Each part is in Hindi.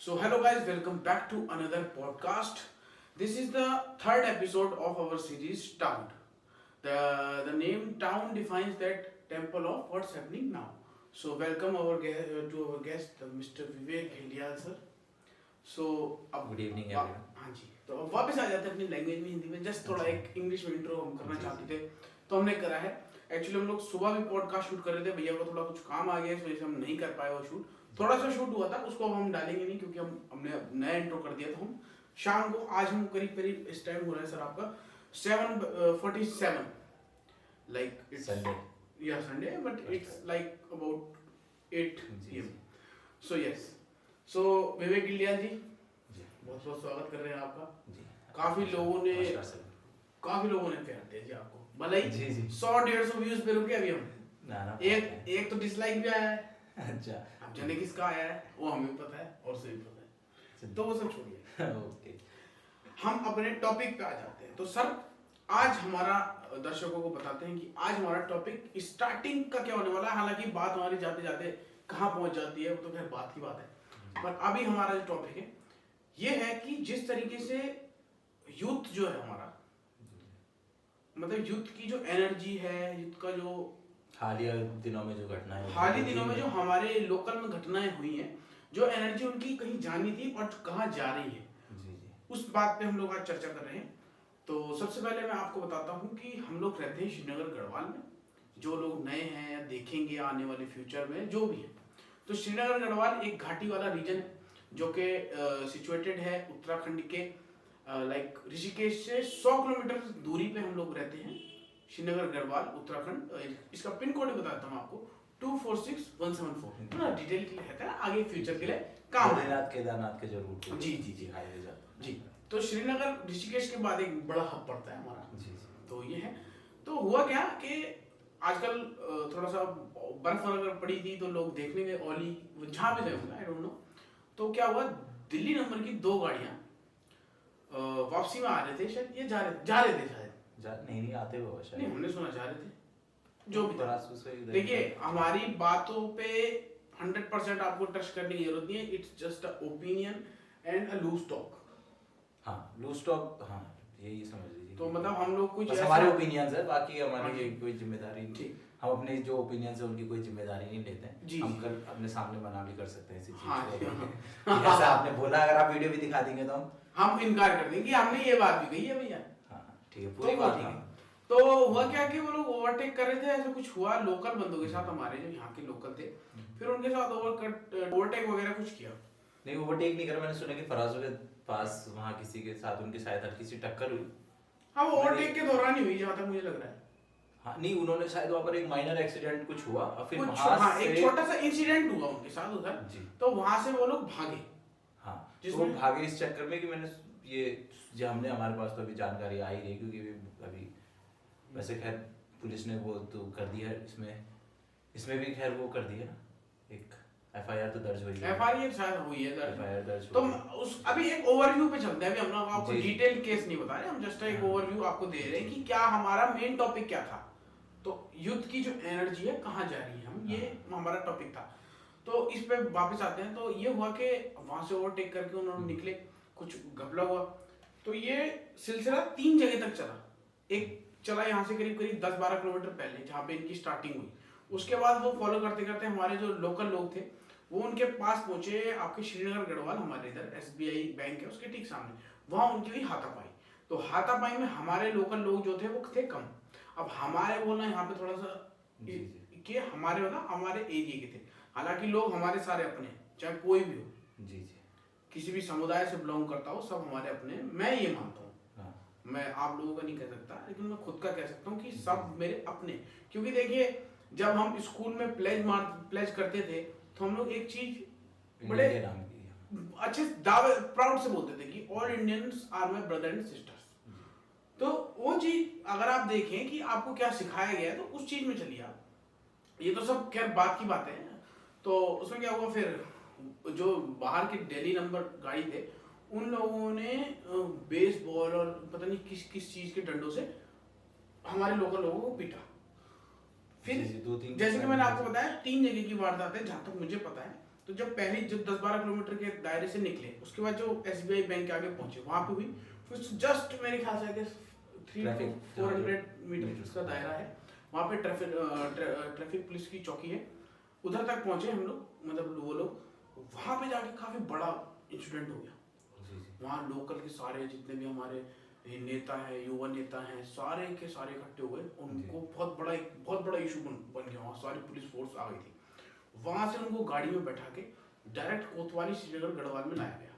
So, hello guys, welcome back to another podcast. This is the third episode of our series Town. The name Town defines that temple of what's happening now. So, welcome to our guest, Mr. Vivek Hildial sir. So, अब गुड इवनिंग एवरीवन। हाँ जी, तो अब वापस आ जाते हैं अपनी लैंग्वेज में, हिंदी में। जस्ट थोड़ा एक इंग्लिश में इंट्रो हम करना चाहते थे, तो हमने करा है। एक्चुअली हम लोग सुबह भी पॉडकास्ट शूट कर रहे थे, भैया को थोड़ा कुछ काम आ गया, इस वजह से हम नहीं कर पाए वो शूट। थोड़ा सा शूट हुआ था, उसको हम डालेंगे नहीं क्योंकि हमने नया इंट्रो कर दिया। तो हम शाम को, आज हम करीब करीब इस टाइम हो रहा है सर आपका 7:47, लाइक इट्स संडे या Sunday, but it's like about 8 PM। So yes, so Vivek Iliyal ji, बहुत बहुत स्वागत कर रहे हैं आपका जी। काफी लोगों ने प्यार दिया जी आपको, भले ही 100-150 व्यूज पे रुके अभी हम। ना एक तो डिसलाइक भी आया है। अच्छा, अब जाने किसका आया है वो हमें पता है और सभी पता है, तो वो सब छोड़िए। ओके, हम अपने टॉपिक पे आ जाते हैं। तो सर, आज हमारा दर्शकों को बताते हैं कि आज हमारा टॉपिक स्टार्टिंग का क्या होने वाला है। हालांकि बात हमारी जाते जाते कहाँ पहुंच जाती है वो तो खैर बात की बात है, पर अभी हमारा जो टॉपिक है ये है कि जिस तरीके से यूथ जो है हमारा, मतलब यूथ की जो एनर्जी है, यूथ का जो हालिया दिनों में जो घटनाएं हाल ही दिनों में जो हमारे लोकल में घटनाएं हुई हैं, जो एनर्जी उनकी कहीं जानी थी और कहाँ जा रही है, जी, उस बात पे हम लोग आज चर्चा कर रहे हैं। तो सबसे पहले मैं आपको बताता हूँ कि हम लोग रहते हैं श्रीनगर गढ़वाल में। जो लोग नए हैं या देखेंगे आने वाले फ्यूचर में जो भी है, तो श्रीनगर गढ़वाल एक घाटी वाला रीजन है जो कि सिचुएटेड है उत्तराखंड के लाइक ऋषिकेश से 100 किलोमीटर दूरी पे हम लोग रहते हैं। श्रीनगर गढ़वाल उत्तराखंड, इसका पिन कोड बताता हूँ आपको, 246174। ना डिटेल के लिए है, आगे फ्यूचर के लिए काम है। केदारनाथ के जो रूट जी हाईवे जाता जी। तो श्रीनगर ऋषिकेश के बाद एक बड़ा हब पड़ता है हमारा। जी। तो ये है। तो हुआ क्या कि आजकल थोड़ा सा बर्फ अगर पड़ी थी तो लोग देखने गए, ओली जहाँ भी गए होंगे, आई डोंट नो। तो क्या हुआ, दिल्ली नंबर की 2 गाड़ियां वापसी में आ रहे थे, शायद ये जा रहे थे शायद, नहीं आते हुए शायद, नहीं हमने सुना जा रहे थे। जो भी था, देखिए हमारी बातों पे 100% आपको ट्रस्ट करने की जरूरत नहीं है। It's just a opinion and a loose talk. हाँ, लूज टॉक, हाँ यही समझ लीजिए। तो मतलब हम लोग कुछ हमारे ओपिनियंस है, बाकी हमारी कोई जिम्मेदारी नहीं। ठीक, हम अपने जो ओपिनियंस है उनकी कोई जिम्मेदारी नहीं लेते हैं। हम कल अपने सामने बना भी कर सकते हैं इसी चीज को। जैसा आपने बोला, अगर आप वीडियो भी दिखा देंगे तो हम इनकार कर देंगे कि हमने ये बात भी कही है भैया। हाँ ठीक है, पूरी बात है। तो हुआ क्या कि वो लोग ओवरटेक कर रहे थे, ऐसा कुछ हुआ लोकल बंदों के साथ, हमारे जो यहाँ के लोकल थे। फिर उनके साथ ओवरटेक वगैरह कुछ किया। नहीं, ओवरटेक नहीं करा। मैंने सुना कि फराजों के पास वहाँ किसी के साथ उनकी शायद हल्की सी टक्कर हुई। हाँ, वो ओवरटेक के दौरान ही हुई जहाँ तक मुझे लग रहा है। हाँ नहीं, उन्होंने शायद वहाँ पर एक माइनर एक्सीडेंट कुछ हुआ और फिर एक छोटा सा इंसिडेंट हुआ उनके साथ उधर जी। तो वहां से वो लोग भागे। हाँ, तो वो भागे इस चक्कर में कि मैंने ये जो हमारे पास तो अभी जानकारी आई रही, क्योंकि अभी वैसे खैर पुलिस ने वो तो कर दिया है, इसमें भी खैर वो कर दिया ना, एक FIR तो दर्ज हुई है। FIR शायद हुई है FIR दर्ज। तो उस अभी एक ओवरव्यू पे चलते हैं। अभी हम लोग आपको डिटेल केस नहीं बता रहे, हम जस्ट एक ओवरव्यू आपको दे रहे हैं कि क्या हमारा मेन टॉपिक क्या था। तो यूथ की जो एनर्जी है कहाँ जा रही है, हम ये हमारा टॉपिक था। तो इस पे वापस आते हैं। तो ये हुआ कि वहां से ओवरटेक करके उन्होंने निकले, कुछ घपला हुआ। तो ये सिलसिला 3 जगह तक चला। एक चला यहाँ से करीब करीब 10-12 किलोमीटर पहले, जहाँ पे इनकी स्टार्टिंग हुई। उसके बाद वो फॉलो करते करते हमारे जो लोकल लोग थे वो उनके पास पहुंचे, आपके श्रीनगर गढ़वाल, हमारे इधर SBI बैंक है उसके ठीक सामने। वहां उनकी हुई हाथापाई। तो हाथापाई में हमारे लोकल लोग जो थे वो थे कम। अब हमारे बोलना यहाँ पे थोड़ा सा कि हमारे मतलब हमारे एरिया के थे। हालांकि लोग हमारे सारे अपने, चाहे कोई भी हो, जी, किसी भी समुदाय से बिलोंग करता हो, सब हमारे अपने, मैं ये मानता हूँ। मैं आप लोगों का नहीं कह सकता, लेकिन मैं खुद का कह सकता हूँ कि सब मेरे अपने। क्योंकि देखिए, जब हम स्कूल में प्लेज करते थे तो हम लोग एक चीज बड़े अच्छे दावे प्राउड से बोलते थे कि all Indians are my brother and sisters. तो वो चीज अगर आप देखें कि आपको क्या सिखाया गया है तो उस चीज में चलिए आप। ये तो सब खैर बात की बात है। तो उसमें क्या हुआ, फिर जो बाहर के दिल्ली नंबर गाड़ी थे उन लोगों ने बेसबॉल और पता नहीं किस किस चीज के डंडों से हमारे लोकल लोगों को पीटा। फिर जैसे कि मैंने आपको बताया 3 जगह की वारदात है जहां तक मुझे पता है। तो जब पहली जो 10-12 किलोमीटर के दायरे से निकले, उसके बाद जो SBI बैंक के आगे पहुंचे वहां पे हुई, फिर जस्ट मेरे ख्याल से 300-400 मीटर का दायरा है, वहां पे ट्रैफिक पुलिस की चौकी है, उधर तक पहुंचे हम लोग, मतलब वो लोग, वहां पे जाके काफी बड़ा इंसिडेंट हो गया। वहाँ लोकल के सारे जितने भी हमारे नेता हैं, युवा नेता हैं, सारे के सारे इकट्ठे हुए, उनको बहुत बड़ा इशू बन गया। वहाँ सारी पुलिस फोर्स आ गई थी, वहां से उनको गाड़ी में बैठा के डायरेक्ट कोतवाली श्रीनगर गढ़वाल में लाया गया।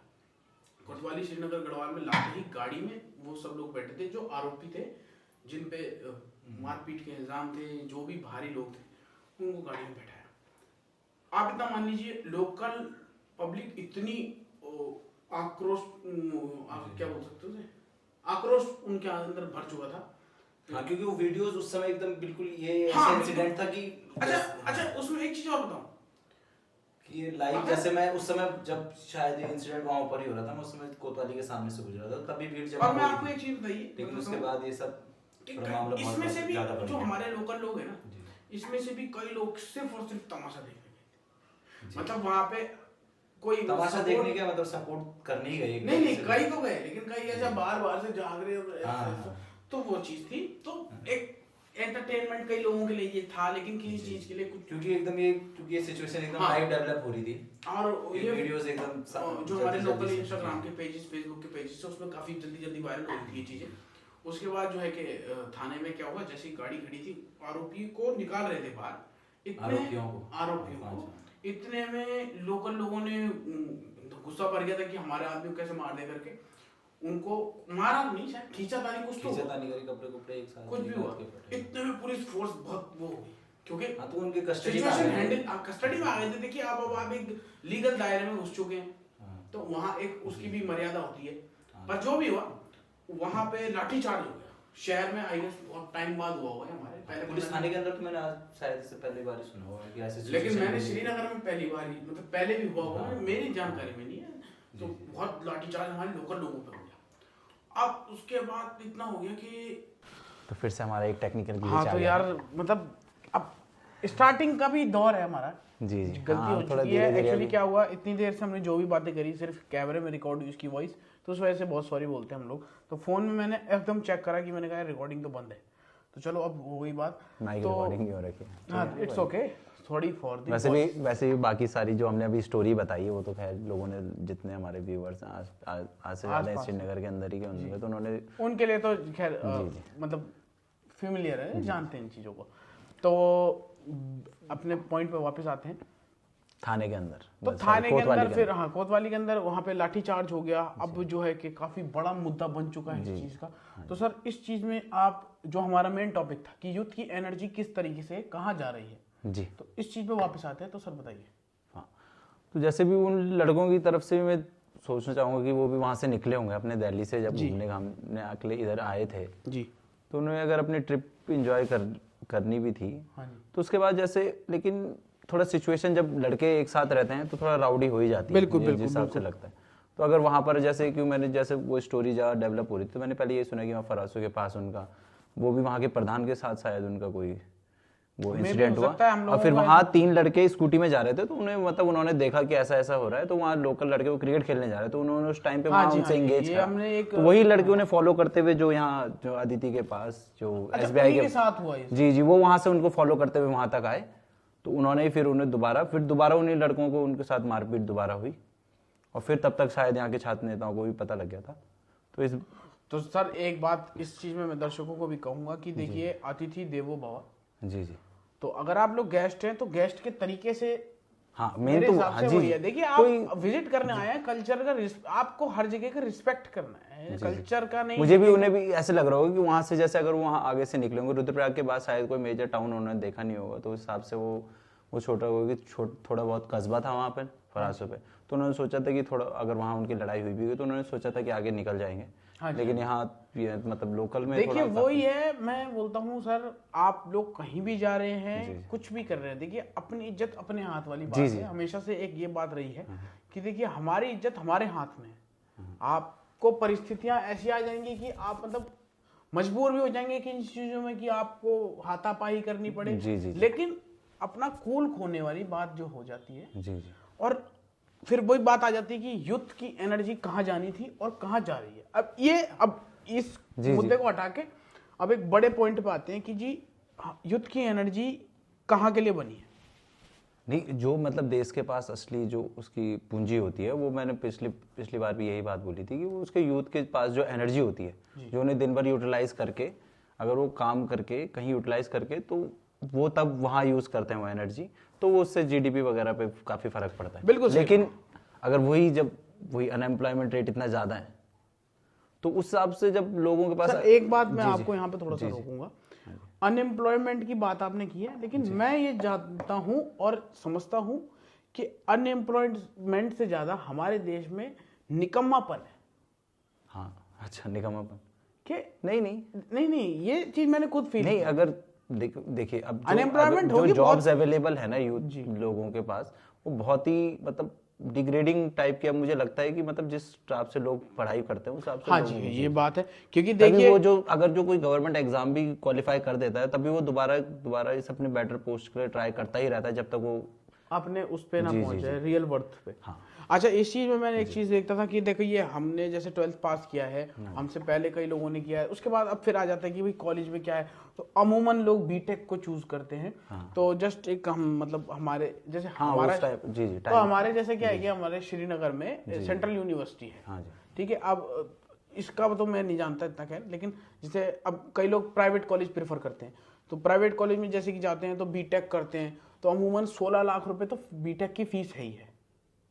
कोतवाली श्रीनगर गढ़वाल में लाते ही गाड़ी में वो सब लोग बैठे थे जो आरोपी थे, जिन पे मारपीट के इल्जाम थे, जो भी भारी लोग थे, उनको गाड़ी में बैठाया। आप इतना मान लीजिए, लोकल पब्लिक इतनी आक्रोश, आप क्या बोल सकते हो, आक्रोश उनके अंदर भर चुका था। हाँ, क्योंकि वो वीडियोस उस समय एकदम बिल्कुल ये हाँ, इंसिडेंट था कि अच्छा उसमें एक चीज और बताऊं कि ये लाइव, जैसे मैं उस समय जब शायद ये इंसिडेंट वहां ऊपर ही हो रहा था, मैं उस समय कोतवाली के सामने से गुजरा था, तभी भीड़ जमा और मैं आपको एक चीज बताइए, लेकिन उसके बाद ये सब इसमें से भी जो हमारे लोकल लोग हैं ना, इसमें से भी कई लोग सिर्फ और सिर्फ तमाशा देखने गए। मतलब वहां पे कोई तमाशा देखने के मतलब सपोर्ट करने ही गए, नहीं कई तो गए, लेकिन कई ऐसा बार से जाग रहे, तो वो चीज थी। तो एक एंटरटेनमेंट कई लोगों के लिए ये था, लेकिन किसी चीज के लिए कुछ, क्योंकि एकदम ये सिचुएशन एकदम लाइव डेवलप हो रही थी, और ये वीडियोस एकदम जो हमारे लोकल इंस्टाग्राम के पेजेस, फेसबुक के पेजेस से, उसमें काफी जल्दी वायरल हो रही थी ये चीजें। उसके बाद जो है कि थाने में क्या हुआ, जैसी गाड़ी खड़ी थी, आरोपी को निकाल रहे थे बाहर, आरोपियों को इतने में लोकल लोगों ने गुस्सा भर गया था कि हमारे आदमी को कैसे मार दे करके, उनको मारा नहीं, शायद खींचातानी कुछ तो कपड़े एक साथ कुछ भी हुआ। इतने में पुलिस फोर्स बहुत वो हो गई, क्योंकि तो उनके कस्टडी में आ गए थे। देखिए आप एक लीगल दायरे में घुस चुके हैं, तो वहाँ एक उसकी भी मर्यादा होती है। पर जो भी हुआ, वहाँ पे लाठीचार्ज हो गया शहर में, आई गेस बहुत टाइम बाद हुआ है हमारे पहले पुलिस थाने के अंदर। तो मैंने आज शायद इससे पहली बार सुना हुआ है कि ऐसे, लेकिन मैंने श्रीनगर में पहली बार ही, मतलब पहले भी हुआ होगा, मेरी जानकारी में नहीं है। तो बहुत लाठीचार्ज हमारे लोकल लोगों पे हो गया। अब उसके बाद इतना हो गया कि तो फिर से हमारा एक टेक्निकल हाँ, तो यार मतलब अब स्टार्टिंग का भी दौर है हमारा, जी गलती हो चुकी है। एक्चुअली क्या हुआ, इतनी देर से हमने जो भी बातें करी सिर्फ कैमरे में रिकॉर्ड हुई उसकी वॉइस, तो उस वजह से बहुत सॉरी बोलते हैं हम लोग। तो फोन में मैंने एकदम चेक करा कि मैंने कहा रिकॉर्डिंग तो बंद है, तो चलो अब हो गई बात, तो रिकॉर्डिंग नहीं हो रखी है। हाँ, it's okay, sorry for the वैसे भी बाकी सारी जो हमने अभी स्टोरी बताई है वो तो खैर लोगों ने, जितने हमारे व्यूअर्स आज से ज़्यादा श्रीनगर के अंदर ही के होंगे, तो उन्होंने, उनके लिए तो खैर मतलब फेमिलियर है, जानते हैं इन चीज़ों को। तो अपने पॉइंट पे वापस आते हैं, थाने के अंदर, तो थाने के अंदर फिर हाँ, कोतवाली के अंदर वहाँ पे लाठीचार्ज हो गया। अब जो है कि काफी बड़ा मुद्दा बन चुका है इस चीज का। तो सर इस चीज में आप, जो हमारा मेन टॉपिक था कि यूथ की एनर्जी किस तरीके से कहाँ जा रही है जी, तो इस चीज पे वापस आते हैं। तो सर बताइए। हाँ, तो जैसे भी उन लड़कों की तरफ से मैं सोचना चाहूँगा कि वो भी वहाँ से निकले होंगे अपने दिल्ली से, जब घूमने घामने अकेले इधर आए थे जी, तो उन्होंने अगर अपनी ट्रिप इंजॉय करनी भी थी, तो उसके बाद जैसे, लेकिन थोड़ा सिचुएशन जब लड़के एक साथ रहते हैं तो थोड़ा राउडी हो ही जाती है, बिल्कुल जिस हिसाब से लगता है। तो अगर वहाँ पर जैसे कि मैंने, जैसे वो स्टोरी जहाँ डेवलप हो रही थी, तो मैंने पहले ये सुना कि वहाँ फरासो के पास उनका, वो भी वहाँ के प्रधान के साथ शायद उनका कोई वो इंसिडेंट हुआ, और फिर वहाँ 3 लड़के स्कूटी में जा रहे थे, तो उन्हें मतलब उन्होंने देखा कि ऐसा ऐसा हो रहा है, तो वहाँ लोकल लड़के वो क्रिकेट खेलने जा रहे थे, तो उन्होंने उस टाइम पे वहाँ उनसे एंगेज किया। तो वही लड़के उन्हें फॉलो करते हुए, जो यहाँ जो अदिति के पास जो SBI के साथ हुआ, जी, वो वहाँ से उनको फॉलो करते हुए वहाँ तक आए। तो उन्होंने फिर उन्हें दोबारा उन्हीं लड़कों को, उनके साथ मारपीट दोबारा हुई, और फिर तब तक शायद यहाँ के छात्र नेताओं को भी पता लग गया था। तो सर एक बात इस चीज में मैं दर्शकों को भी कहूंगा कि देखिए, अतिथि देवो भव। जी, तो अगर आप लोग गेस्ट हैं तो गेस्ट के तरीके से, हाँ, मेन तो हाँ जी, देखिए आप विजिट करने आए हैं, कल्चर का आपको हर जगह का रिस्पेक्ट करना है, कल्चर का नहीं। मुझे भी उन्हें भी ऐसे लग रहा होगा कि वहां से, जैसे अगर वहां आगे से निकले होंगे, रुद्रप्रयाग के बाद शायद कोई मेजर टाउन उन्होंने देखा नहीं होगा, तो उस हिसाब से वो छोटा होगा कि थोड़ा बहुत कस्बा था वहाँ पे फरासो पे, तो उन्होंने सोचा था कि थोड़ा अगर वहाँ उनकी लड़ाई हुई भी तो उन्होंने सोचा था कि आगे निकल जाएंगे। लेकिन यहाँ मतलब लोकल में देखिए वही है, मैं बोलता हूँ सर, आप लोग कहीं भी जा रहे हैं, कुछ भी कर रहे हैं, देखिए अपनी इज्जत अपने हाथ वाली बात है। हमेशा से एक ये बात रही है कि देखिए हमारी इज्जत हमारे हाथ में है। आपको परिस्थितियां ऐसी आ जाएंगी कि आप मतलब मजबूर भी हो जाएंगे कि इन चीजों में कि आपको हाथापाई करनी पड़े, लेकिन अपना कूल खोने वाली बात जो हो जाती है, और फिर वही बात आ जाती है कि यूथ की एनर्जी कहाँ जानी थी और कहाँ जा रही है। अब इस मुद्दे को हटा के अब एक बड़े पॉइंट पे आते हैं कि जी यूथ की एनर्जी कहाँ के लिए बनी है। नहीं, जो मतलब देश के पास असली जो उसकी पूंजी होती है, वो मैंने पिछली बार भी यही बात बोली थी कि वो उसके यूथ के पास जो एनर्जी होती है, जो उन्हें दिन भर यूटिलाइज करके, अगर वो काम करके कहीं यूटिलाइज करके, तो वो तब वहाँ यूज करते हैं वो एनर्जी, तो वो उससे जीडीपी वगैरह पे काफी फर्क पड़ता है। बिल्कुल। लेकिन अगर वही अनएम्प्लॉयमेंट रेट इतना ज्यादा है, तो उस हिसाब से जब लोगों के पास एक बात मैं आपको यहाँ पे थोड़ा सा रोकूंगा। अनएम्प्लॉयमेंट की बात आपने की है, लेकिन मैं ये जानता हूँ और समझता हूँ कि अनएम्प्लॉयमेंट से ज्यादा हमारे देश में निकम्मापन है। हाँ, अच्छा, निकम्मापन के नहीं, ये चीज मैंने खुद फील नहीं। अगर देखिए अब अनएम्प्लॉयमेंट जो जॉब्स अवेलेबल है ना यूथ लोगों के पास, वो बहुत ही मतलब डिग्रेडिंग टाइप की। अब मुझे लगता है कि मतलब जिस हिसाब से लोग पढ़ाई करते हैं उस हिसाब से। हाँ जी, ये बात है, क्योंकि देखिए वो जो अगर जो कोई गवर्नमेंट एग्जाम भी क्वालिफाई कर देता है, तभी वो दोबारा इस अपने बेटर पोस्ट के लिए ट्राई करता ही रहता है जब तक वो अपने उस पे ना पहुंचे, रियल वर्थ पे। हाँ। अच्छा, इस चीज में मैंने एक चीज देखता था कि देखो ये हमने जैसे 12th पास किया है, हमसे पहले कई लोगों ने किया है, उसके बाद अब फिर आ जाता है कि भाई कॉलेज में क्या है, तो अमूमन लोग बीटेक को चूज करते हैं। तो जस्ट एक हम मतलब हमारे जैसे हमारा तो हमारे जैसे क्या है कि हमारे श्रीनगर में सेंट्रल यूनिवर्सिटी है, ठीक है। अब इसका तो मैं नहीं जानता इतना खैर, लेकिन जैसे अब कई लोग प्राइवेट कॉलेज प्रेफर करते हैं, तो प्राइवेट कॉलेज में जैसे कि जाते हैं तो बीटेक करते हैं, तो अमूमन 16 लाख रुपए तो बीटेक की फीस है ही है।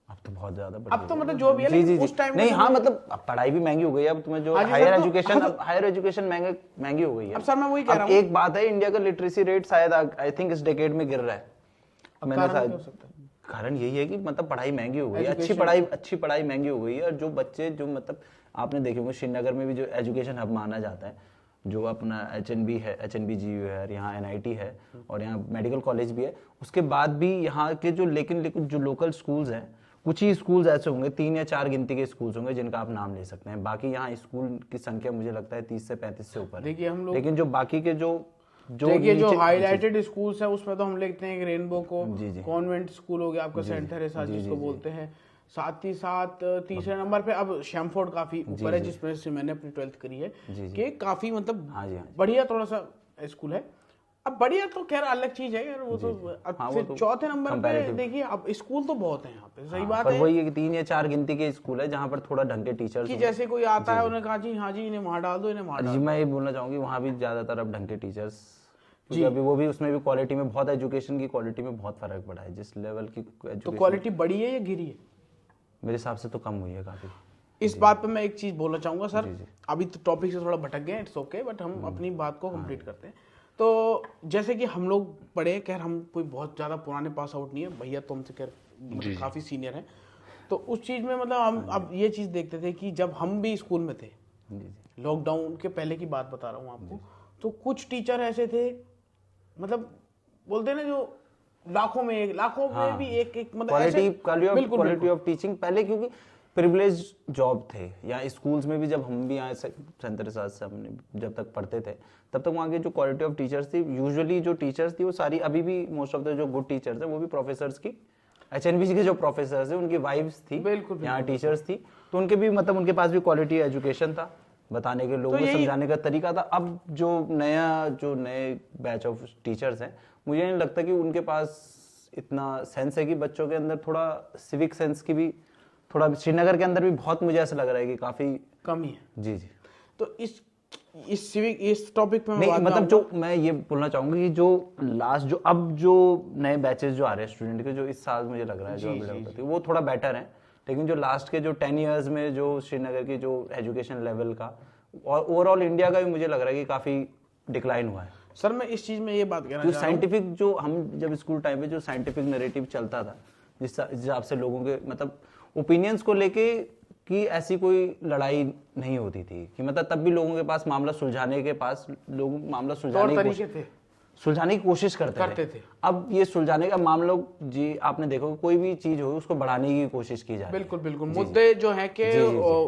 अब तो बहुत ज्यादा अब तो मतलब जो भी है, लेकिन उस टाइम नहीं, हाँ मतलब अब पढ़ाई भी महंगी हो गई है। अब तुम्हें जो हायर एजुकेशन महंगी हो गई है। अब सर मैं वही कह रहा हूँ, एक बात है, इंडिया का लिटरेसी रेट शायद आई थिंक इस डेकेड में गिर रहा है। मैंने शायद कारण यही है कि मतलब पढ़ाई महंगी हो गई है, अच्छी पढ़ाई महंगी हो गई है। और जो बच्चे जो मतलब आपने देखे होंगे श्रीनगर में भी जो एजुकेशन हब माना जाता है, जो अपना HNB है, HNBGU है, यहाँ NIT है और यहाँ मेडिकल कॉलेज भी है, उसके बाद भी यहाँ के लेकिन जो लोकल स्कूल्स हैं, कुछ ही स्कूल्स ऐसे होंगे, 3 या 4 गिनती के स्कूल्स होंगे जिनका आप नाम ले सकते हैं। बाकी यहाँ स्कूल की संख्या मुझे लगता है 30 से 35 से ऊपर। देखिए हम लोग, लेकिन जो बाकी के जो हाईलाइटेड स्कूल्स है उसमें तो हम लिखते हैं रेनबो को, कॉन्वेंट स्कूल हो गया आपका, सेंट थेरेसा जिसको बोलते हैं, साथ ही साथ तीसरे नंबर पे अब शैमफोर्ड काफी ऊपर है, जिसमें से मैंने अपनी 12th करी है, कि काफी मतलब बढ़िया थोड़ा सा स्कूल है। अब बढ़िया तो खैर अलग चीज है यार, वो तो अब फिर चौथे नंबर पे देखिए, अब स्कूल तो बहुत है यहाँ पे, सही बात है। वही है कि 3 या 4 गिनती के स्कूल है जहाँ पर थोड़ा ढंग के टीचर्स, कि जैसे कोई आता है उन्हें कहा जी हाँ जी इन्हें वहाँ डाल दो, इन्हें वहाँ डाल दो। मैं ये बोलना चाहूंगी वहाँ भी ज्यादातर अब ढंग के टीचर्स, क्योंकि अभी वो भी उसमें भी क्वालिटी में बहुत, एजुकेशन की क्वालिटी में बहुत फर्क पड़ा है। जिस लेवल की तो क्वालिटी बढ़ी है या गिरी है? मेरे हिसाब से तो कम हुई है काफी। इस बात पे मैं एक चीज बोलना चाहूंगा सर, अभी तो टॉपिक से थोड़ा भटक गए, इट्स ओके, बट हम अपनी बात को कंप्लीट करते हैं। तो जैसे कि हम लोग पढ़े, खैर हम कोई बहुत ज़्यादा पुराने पास आउट नहीं है, भैया तो हमसे खैर काफ़ी सीनियर हैं, तो उस चीज़ में मतलब हम अब ये चीज़ देखते थे कि जब हम भी स्कूल में थे, लॉकडाउन के पहले की बात बता रहा हूँ आपको, तो कुछ टीचर ऐसे थे, मतलब बोलते ना जो लाखों में भी एक मतलब क्वालिटी ऑफ टीचिंग पहले, क्योंकि प्रिविलेज जॉब थे। या स्कूल्स में भी जब हम भी आए सेंट थेरेसा से हमने जब तक पढ़ते थे, तब तक वहाँ की जो क्वालिटी ऑफ टीचर्स थी, यूजुअली जो टीचर्स थी वो सारी, अभी भी मोस्ट ऑफ द जो गुड टीचर्स है वो भी प्रोफेसर्स की, HNBC के जो प्रोफेसर्स है उनकी वाइफ्स थी, यहाँ टीचर्स थी, तो उनके भी मतलब उनके पास भी क्वालिटी एजुकेशन था, बताने के, लोगों को समझाने का तरीका था। अब जो नए बैच ऑफ टीचर्स हैं, मुझे नहीं लगता कि उनके पास इतना सेंस है कि बच्चों के अंदर थोड़ा सिविक सेंस की भी, थोड़ा श्रीनगर के अंदर भी बहुत, मुझे ऐसा लग रहा है कि काफी कमी है। जी। तो इस टॉपिक पे नहीं, मतलब जो मैं ये बोलना चाहूंगा कि जो लास्ट जो नए बैचेस जो आ रहे हैं स्टूडेंट के, जो इस साल मुझे लग रहा है जो अवेलेबल होती है वो थोड़ा बेटर है, लेकिन जो लास्ट के जो 10 इयर्स में जो श्रीनगर की जो एजुकेशन लेवल का और ओवरऑल इंडिया का भी मुझे लग रहा है कि काफी डिक्लाइन हुआ है। सर मैं इस चीज में ये बात कहना चाह रहा हूं, साइंटिफिक जो हम जब स्कूल टाइम में जो साइंटिफिक नैरेटिव चलता था, जिस हिसाब से लोगों के मतलब ओपिनियन्स को लेके कि ऐसी कोई लड़ाई नहीं होती थी, कि मतलब तब भी लोगों के पास मामला सुलझाने की कोशिश करते थे। अब ये सुलझाने का मामला जी आपने देखो, कोई भी चीज हो उसको बढ़ाने की कोशिश की जाए। बिल्कुल मुद्दे जो है कि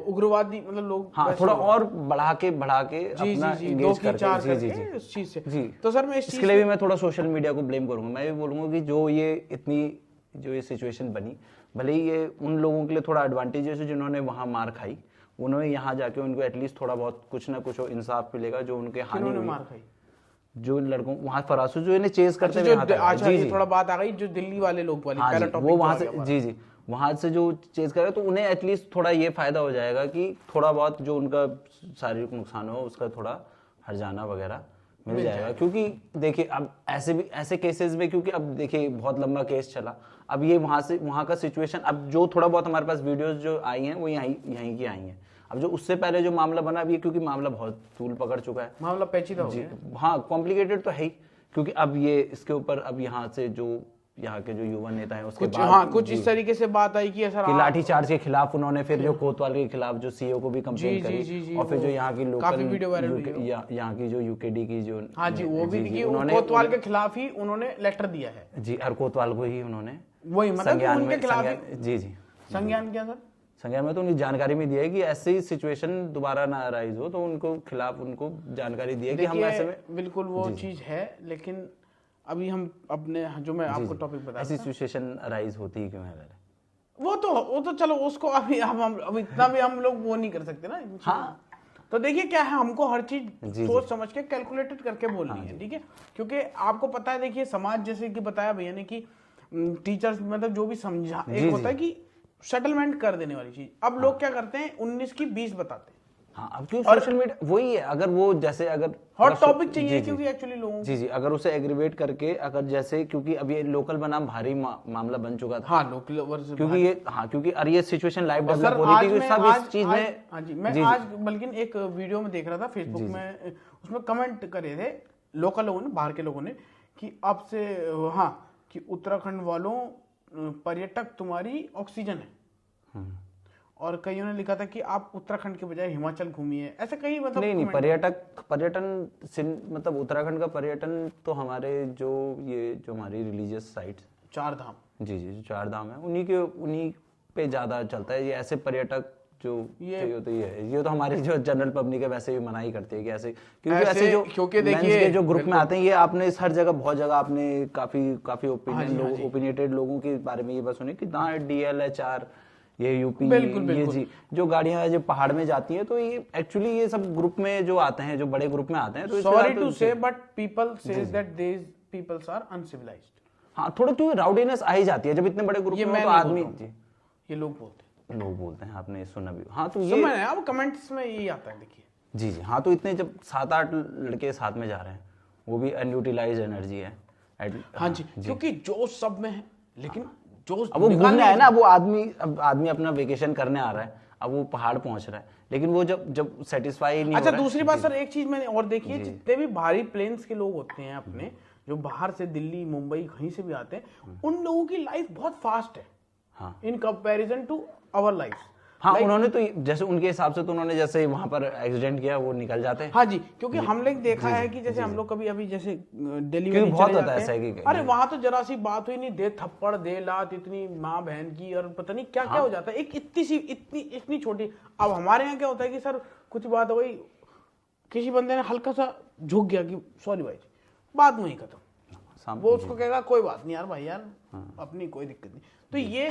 उग्रवादी मतलब लोग थोड़ा और बढ़ा के अपना एंगेज करके इस चीज से। तो सर मैं इसके लिए भी मैं थोड़ा सोशल मीडिया को ब्लेम करूंगा। मैं भी बोलूंगा कि जो ये सिचुएशन बनी, भले ही ये उन लोगों के लिए थोड़ा एडवांटेजेस है जिन्होंने वहाँ मार खाई, उन्होंने यहाँ जाके उनको एटलीस्ट थोड़ा बहुत कुछ ना कुछ इंसाफ मिलेगा जो उनके हानि हुई। मार खाई जो लड़कों वहाँ फरासू जो इन्हें चेज करते हुए जी थोड़ा बात आ गई जो दिल्ली वाले लोग वाली पहला टॉपिक वो वहाँ से जी वहाँ से जो चेज करे तो उन्हें एटलीस्ट थोड़ा ये फायदा हो जाएगा कि थोड़ा बहुत जो उनका शारीरिक नुकसान हो उसका थोड़ा हर्जाना वगैरह मिल जाएगा। क्योंकि देखिए अब ऐसे केसेस में, क्योंकि अब देखिए बहुत लंबा केस चला, अब ये वहाँ का सिचुएशन, अब जो थोड़ा बहुत हमारे पास वीडियोस जो आई हैं वो यहीं की आई हैं। अब जो उससे पहले जो मामला बना, अब ये क्योंकि मामला बहुत तूल पकड़ चुका है, मामला पेचीदा हो गया, हाँ कॉम्प्लिकेटेड तो है ही, क्योंकि अब ये इसके ऊपर अब यहाँ से जो यहाँ के जो युवा नेता हैं उसके बाद कुछ इस तरीके से बात आई कि सर लाठीचार्ज के खिलाफ उन्होंने फिर जो कोतवाल के खिलाफ जो सीईओ को भी कंप्लेंट करी, और फिर जो यहाँ की लोकल यहाँ की जो यूकेडी की जो वो भी कि कोतवाल के खिलाफ ही उन्होंने लेटर दिया है जी, और कोतवाल को ही उन्होंने वही मतलब उनके खिलाफ जी संज्ञान क्या सर संज्ञान में तो उनकी जानकारी में दिया है कि ऐसी सिचुएशन दोबारा ना अराइज हो, तो उनको खिलाफ उनको जानकारी दी है कि हम ऐसे में बिल्कुल वो चीज है। लेकिन अभी हम अपने जो मैं आपको टॉपिक बता ऐसी सिचुएशन अराइज होती है क्यों है, वो तो चलो उसको अभी हम इतना भी हम लोग वो नहीं कर सकते ना। हाँ तो देखिए क्या है, हमको हर चीज सोच समझ के कैलकुलेटेड करके बोलनी है, ठीक है। क्योंकि आपको पता है, देखिए समाज जैसे कि बताया भैया ने कि टीचर्स मतलब जो भी समझा, एक होता है कि सेटलमेंट कर देने वाली चीज, अब लोग क्या करते हैं 19 की 20 बताते हैं। हाँ, अब क्यों सोशल मीडिया वही है, अगर वो जैसे अगर हॉट टॉपिक चाहिए क्योंकि एक्चुअली लोगों जी अगर उसे एग्रीवेट करके अगर जैसे, क्योंकि अब ये लोकल बनाम भारी मामला बन चुका था, हाँ लोकल वर्सेस क्योंकि ये क्योंकि और ये सिचुएशन लाइव डेवलप हो रही थी, सब इस चीज में हाँ जी मैं आज बल्कि एक वीडियो में देख रहा था फेसबुक में, उसमें कमेंट करे थे लोकल लोगों ने, बाहर के लोगों ने, कि आपसे कि उत्तराखंड वालों पर्यटक तुम्हारी ऑक्सीजन है, और कईयों ने लिखा था कि आप उत्तराखंड के बजाय हिमाचल घूमिए, ऐसे कई मतलब नहीं पर्यटन मतलब उत्तराखंड का पर्यटन तो हमारे जो हमारी रिलीजियस साइट्स चार धाम जी चार धाम है उन्हीं पे ज्यादा चलता है। ये ऐसे पर्यटक जो ये तो हमारी जो जनरल पब्लिक है वैसे भी मना ही करती है कि ऐसे, क्योंकि ऐसे जो क्योंकि देखिए जो ग्रुप में आते हैं, ये आपने इस हर जगह बहुत जगह आपने काफी ओपिनियटेड लोगों के बारे में ये बात सुनी कि DLHR ये यूपी ये जी जो गाड़ियां जो पहाड़ में जाती हैं, तो ये एक्चुअली ये सब ग्रुप में जो आते हैं, जो बड़े ग्रुप में आते हैं, तो sorry to say but people says that these peoples are uncivilized. हाँ, थोड़ा तो राउडीनेस आ ही जाती है जब इतने बड़े ग्रुप में, तो आदमी ये लोग बोलते हैं, आपने सुना भी। हाँ तो ये अब कमेंट्स में यही आता है, देखिए जी हाँ, तो इतने जब 7-8 लड़के साथ में जा रहे हैं, वो भी अनयूटिलाइज्ड एनर्जी है। हाँ जी, क्योंकि जोश सब में है, लेकिन अब वो घूमने आया ना, वो आदमी अपना वेकेशन करने आ रहा है, अब वो पहाड़ पहुंच रहा है, लेकिन वो जब सेटिस्फाई नहीं हो रहा है। दूसरी बात सर, एक चीज मैंने और देखी है, जितने भी भारी प्लेन्स के लोग होते हैं अपने, जो बाहर से दिल्ली मुंबई कहीं से भी आते हैं, उन लोगों की लाइफ बहुत फास्ट है in comparison to our life. हाँ, उन्होंने तो जैसे उनके हिसाब से तो उन्होंने जैसे वहां पर एक्सीडेंट किया वो निकल जाते हैं। हाँ जी, क्योंकि हम लोग देखा है कि जैसे हम लोग कभी अभी जैसे दिल्ली में बहुत होता है ऐसा है कि अरे वहां तो जरा सी बात हुई नहीं, दे थप्पड़ दे लात, इतनी माँ बहन की, और पता नहीं क्या क्या हो जाता है, एक इतनी छोटी। अब हमारे यहाँ क्या होता है कि सर कुछ बात हो गई, किसी बंदे ने हल्का सा झुक गया कि सॉरी भाई, बात वहीं खत्म, वो उसको कहेगा कोई बात नहीं यार भाई यार, अपनी कोई दिक्कत नहीं। तो ये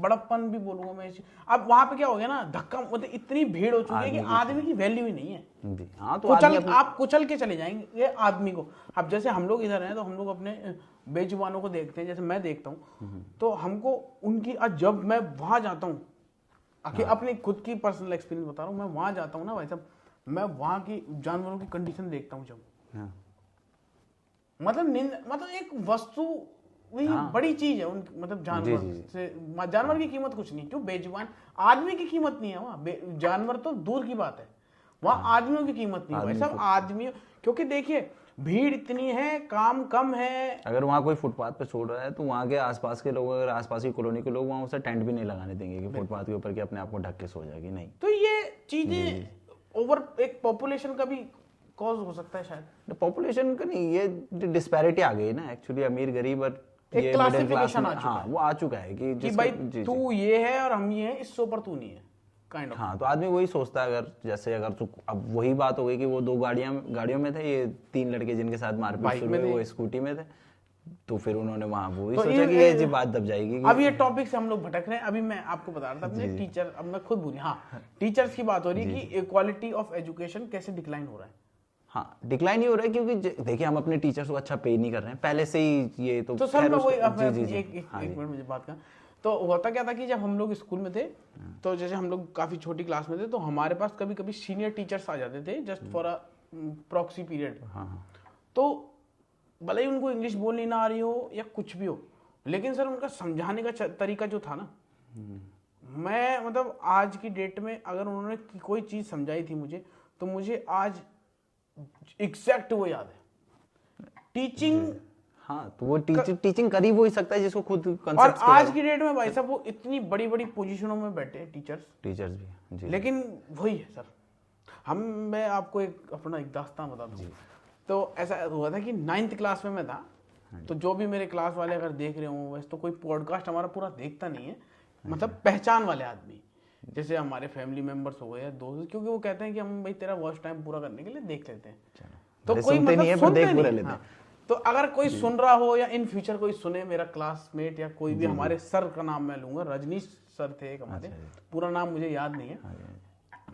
बड़प्पन भी बोलूंगा मैं। अब वहां पे क्या हो गया ना, धक्का, मतलब इतनी भीड़ हो चुकी है कि आदमी की वैल्यू ही नहीं है। हाँ, तो आप कुचल के चले जाएंगे आदमी को। अब जैसे हम लोग इधर हैं तो हम लोग अपने बेजुबानों को देखते हैं, जैसे मैं देखता हूँ, तो हमको उनकी, जब मैं वहां जाता हूँ, अपनी खुद की पर्सनल एक्सपीरियंस बता रहा हूँ, मैं वहां जाता हूँ ना भाई साहब, मैं वहां की जानवरों की कंडीशन देखता हूँ जब, मतलब एक वस्तु बड़ी चीज है उन, मतलब जानवर की कीमत कुछ नहीं, क्यों बेजुबान आदमी की कीमत नहीं है वहाँ, जानवर तो दूर की बात है, वहाँ आदमियों की कीमत नहीं है भाई साहब, आदमी। क्योंकि देखिए भीड़ इतनी है, काम कम है। अगर वहाँ कोई फुटपाथ पे छोड़ रहा है तो वहाँ के आसपास के लोग, अगर आसपास की कॉलोनी के लोग, वहाँ उसे टेंट भी नहीं लगाने देंगे कि फुटपाथ के ऊपर कि अपने आप को ढक के सो जाएगी, नहीं। तो ये चीजें ओवर एक पॉपुलेशन का भी कॉज हो सकता है शायद। पॉपुलेशन का नहीं, ये डिस्पैरिटी आ गई ना एक्चुअली, अमीर गरीब और एक क्लासिफिकेशन आ चुका है। वो आ चुका है कि भाई तू ये है और हम ये हैं, इससे ऊपर तू नहीं है, काइंड ऑफ। हाँ, तो आदमी वही सोचता है। अगर तू, अब वही बात हो गई कि वो 2 गाड़ियों में थे, ये 3 लड़के जिनके साथ मारपीट शुरू हुई, वो स्कूटी में थे, तो फिर उन्होंने वहाँ वो ही तो सोचा कि ये जी बात दब जाएगी अब ये टॉपिक से हम लोग भटक रहे हैं। अभी मैं आपको बता रहा था अपने टीचर, अब मैं खुद भूल, हाँ टीचर्स की बात हो रही है कि क्वालिटी ऑफ एजुकेशन कैसे डिक्लाइन हो रहा है। हाँ डिक्लाइन ही हो रहा है क्योंकि देखिए हम अपने टीचर्स को अच्छा पे नहीं कर रहे हैं पहले से ही, ये तो सर मैं वही एक मिनट मुझे बात कर। तो होता क्या था कि जब हम लोग स्कूल में थे तो जैसे हम लोग काफी छोटी क्लास में थे तो हमारे पास कभी कभी सीनियर टीचर्स आ जाते थे just for a proxy period. तो भले ही उनको इंग्लिश बोलनी ना आ रही हो या कुछ भी हो, लेकिन सर उनका समझाने का तरीका जो था ना, मैं मतलब आज की डेट में अगर उन्होंने कोई चीज समझाई थी मुझे तो मुझे आज एग्जैक्ट वो याद है। टीचिंग, हाँ तो वो टीचिंग कर ही वो ही सकता है जिसको खुद और कॉन्सेप्ट्स आज की डेट में भाई साहब वो इतनी बड़ी बड़ी पोजीशनों में बैठे हैं टीचर्स भी जी। लेकिन वही है सर, मैं आपको अपना एक दास्तान बता दूं। तो ऐसा हुआ था कि 9th क्लास में मैं था, तो जो भी मेरे क्लास वाले अगर देख रहे हो वैसे तो कोई पॉडकास्ट हमारा पूरा देखता नहीं है, मतलब पहचान वाले आदमी जैसे हमारे फैमिली मेंबर्स हो गए या दोस्त, क्योंकि वो कहते हैं कि हम भाई तेरा वॉच टाइम पूरा करने के लिए देख लेते हैं। तो कोई मतलब नहीं है पर देख पूरा लेते हैं। तो अगर कोई सुन रहा हो या इन फ्यूचर कोई सुने, मेरा क्लासमेट या कोई भी, हमारे सर का नाम मैं लूंगा, रजनीश सर थे एक हमारे, पूरा नाम मुझे याद नहीं है।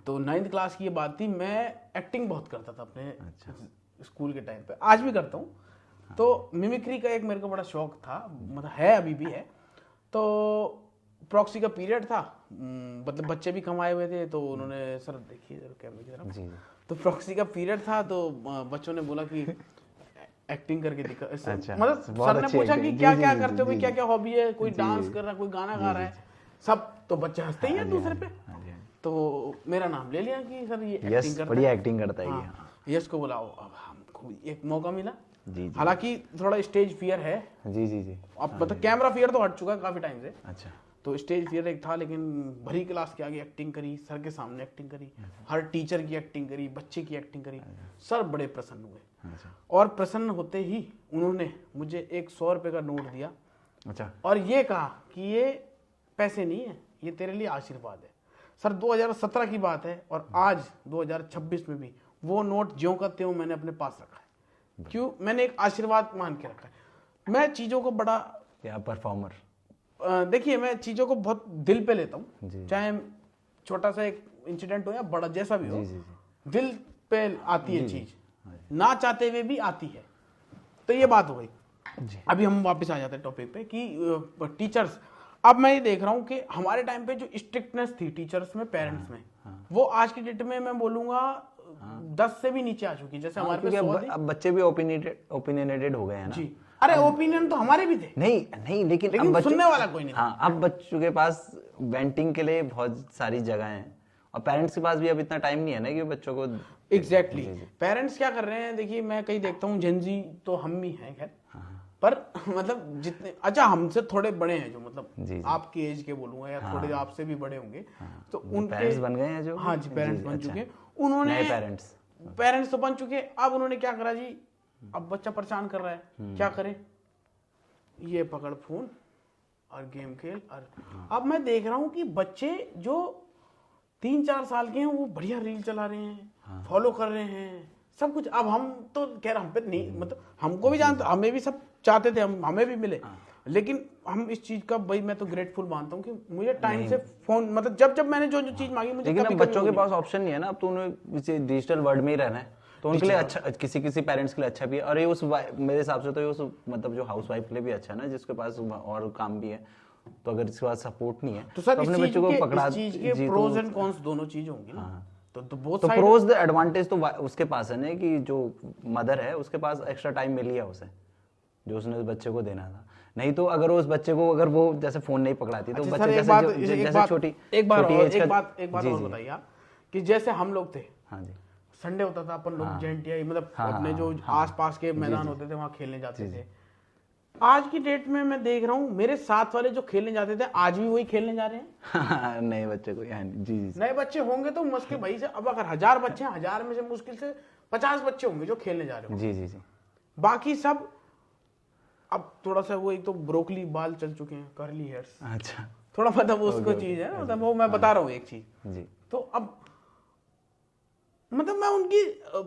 तो 9th क्लास की ये बात थी, मैं एक्टिंग बहुत करता था अपने स्कूल के टाइम पे, आज भी करता हूँ। तो मिमिक्री का एक मेरे को बड़ा शौक था, मतलब है अभी भी है। तो प्रॉक्सी का पीरियड था, मतलब बच्चे भी कम आए हुए थे, तो उन्होंने सर देखिए कैमरे की तरफ, तो प्रॉक्सी का पीरियड था तो बच्चों ने बोला कि एक्टिंग करके दिखा। अच्छा, मतलब सर ने पूछा कि क्या क्या करते हो, क्या क्या हॉबी है, कोई डांस कर रहा है, कोई गाना गा रहा है, सब तो बच्चे हंसते ही हैं दूसरे पे। तो मेरा नाम ले लिया कि सर ये एक्टिंग करता है, बढ़िया एक्टिंग करता है। हाँ, यस को बुलाओ। अब हमको एक मौका मिला, हालांकि थोड़ा स्टेज फियर है जी। अब मतलब कैमरा फियर तो हट चुका है काफी टाइम से। अच्छा, तो स्टेज फियर एक था, लेकिन भरी क्लास के आगे एक्टिंग करी, सर के सामने एक्टिंग करी, हर टीचर की एक्टिंग करी, बच्चे की एक्टिंग करी, सर बड़े प्रसन्न हुए। और प्रसन्न होते ही उन्होंने मुझे एक 100 रुपए का नोट दिया। अच्छा, और ये कहा कि ये पैसे नहीं है, ये तेरे लिए आशीर्वाद है। सर 2017 की बात है और आज 2026 में भी वो नोट ज्यों का त्यों मैंने अपने पास रखा है। क्यों? मैंने एक आशीर्वाद मान के रखा है। मैं चीजों को बड़ा, क्या परफॉर्मर, देखिए मैं चीजों को बहुत दिल पे लेता हूँ, चाहे छोटा सा एक इंसिडेंट हो या बड़ा जैसा भी हो, दिल पे आती है चीज, ना चाहते हुए भी आती है। तो ये बात हो गई। अभी हम वापस आ जाते हैं टॉपिक पे कि टीचर्स, अब मैं ये देख रहा हूँ कि हमारे टाइम पे जो स्ट्रिक्टनेस थी टीचर्स में, पेरेंट्स में, वो आज की डेट में मैं बोलूंगा 10 से भी नीचे आ चुकी है। जैसे हमारे पे अब बच्चे भी ओपिनियनेटेड हो गए हैं ना जी। अरे ओपिनियन तो हमारे भी थे, नहीं लेकिन अब सुनने वाला कोई नहीं। हाँ, अब बच्चों के पास वेंटिंग के लिए बहुत सारी जगह हैं और पेरेंट्स के पास भी अब इतना टाइम नहीं है ना कि बच्चों को एग्जैक्टली पेरेंट्स क्या कर रहे हैं। देखिए मैं कहीं देखता हूँ जेनजी तो हम भी हैं खैर, पर मतलब जितने, अच्छा हमसे थोड़े बड़े हैं जो, मतलब आपकी एज के बोलूंगा या थोड़े आपसे भी बड़े होंगे, तो उनके पेरेंट्स बन गए हैं जो, हाँ जी पेरेंट्स बन चुके हैं। उन्होंने पेरेंट्स तो बन चुके, अब उन्होंने क्या करा जी, अब बच्चा परेशान कर रहा है, क्या करे, ये पकड़ फोन और गेम खेल। और अब मैं देख रहा हूँ कि बच्चे जो 3-4 साल के हैं वो बढ़िया रील चला रहे हैं, फॉलो कर रहे हैं सब कुछ। अब हम तो कह रहे हम पे नहीं, मतलब हमको भी जानते, हमें भी सब चाहते थे, हमें भी मिले, लेकिन हम इस चीज का भाई मैं तो ग्रेटफुल मानता हूँ कि मुझे टाइम से फोन, मतलब जब मैंने जो चीज मांगी मुझे, लेकिन बच्चों के पास ऑप्शन नहीं है ना, अब तो उन्हें डिजिटल वर्ल्ड में ही रहना है, तो उनके लिए अच्छा, किसी पेरेंट्स के लिए अच्छा भी है। और ये उस मेरे हिसाब से तो ये उस मतलब जो हाउस वाइफ के लिए भी अच्छा है ना, जिसके पास और काम भी है, तो अगर इसके पास सपोर्ट नहीं है तो सर अपने बच्चों को पकड़ा, इस चीज के प्रोज एंड कॉन्स दोनों चीज होंगी ना। तो बहुत साइड, प्रोज द एडवांटेज तो उसके पास है ना कि जो मदर है उसके पास एक्स्ट्रा टाइम मिल गया उसे, जो उसने बच्चे को देना था। नहीं तो अगर उस बच्चे को अगर वो जैसे फोन नहीं पकड़ाती तो बच्चे जैसे छोटी एक बात और बताइए आप कि जैसे हम लोग थे, हाँ जी, संडे होता था अपन लोग जेंटिया, मतलब अपने जो आसपास के मैदान होते थे वहां खेलने जाते थे। आज की डेट में मैं देख रहा हूँ मेरे साथ वाले जो खेलने जाते थे आज भी वही खेलने जा रहे हैं। नए बच्चे को जी नए बच्चे होंगे तो मुश्किल भाई से, अब अगर 1000 बच्चे हैं, 1000 में से मुश्किल से 50 बच्चे होंगे जो खेलने जा रहे हो। जी। बाकी सब अब थोड़ा सा वो एक तो ब्रोकली बाल चल चुके हैं, कर्ली हेयर्स, अच्छा थोड़ा मतलब उसको चीज है, मतलब वो मैं बता रहा हूँ एक चीज जी। तो अब मतलब मैं उनकी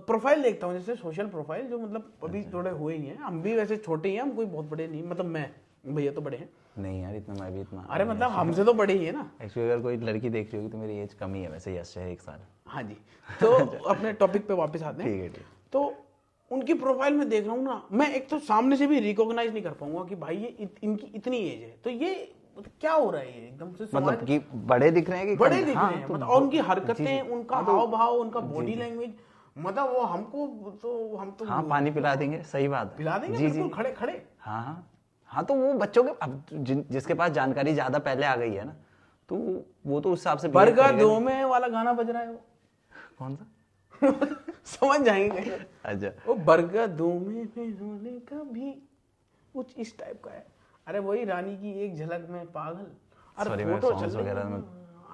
प्रोफाइल देखता हूँ, जैसे सोशल प्रोफाइल जो मतलब अभी थोड़े हुए ही हैं, हम भी वैसे छोटे ही हैं, हम कोई बहुत बड़े नहीं, मतलब मैं, भैया तो बड़े हैं। नहीं यार इतना मैं भी इतना, अरे मतलब हमसे तो बड़े ही है ना। एक्चुअली अगर कोई लड़की देख रही होगी तो मेरी एज कम ही है वैसे, यस है 1 साल। हाँ जी, तो अपने टॉपिक पे वापस आते हैं। ठीक है। तो उनकी प्रोफाइल में देख रहा हूँ ना, मैं एक तो सामने से भी रिकॉग्नाइज नहीं कर पाऊंगा कि भाई ये इनकी इतनी एज है, तो ये क्या हो रहा है, ये एकदम से मतलब कि बड़े दिख रहे हैं कि बड़े दिख हाँ, रहे हैं, तो मतलब और उनकी हरकतें, उनका हाव भाव, उनका बॉडी जी। लैंग्वेज, मतलब वो हमको तो हम तो हाँ पानी पिला देंगे, सही बात है, पिला देंगे जी बिल्कुल खड़े खड़े। हाँ हाँ हाँ, तो वो बच्चों के अब जिसके पास जानकारी ज्यादा पहले आ गई है ना, तो वो तो उस हिसाब से behave बरगद करेगा दो में वाला गाना बज रहा है वो, कौन सा? समझ जाएंगे। अच्छा, वो बरगद दो में होने का भी कुछ इस टाइप का है। अरे वही रानी की एक झलक में पागल। अरे सॉरी मैं फोटो सॉन्ग्स चल वगैरह में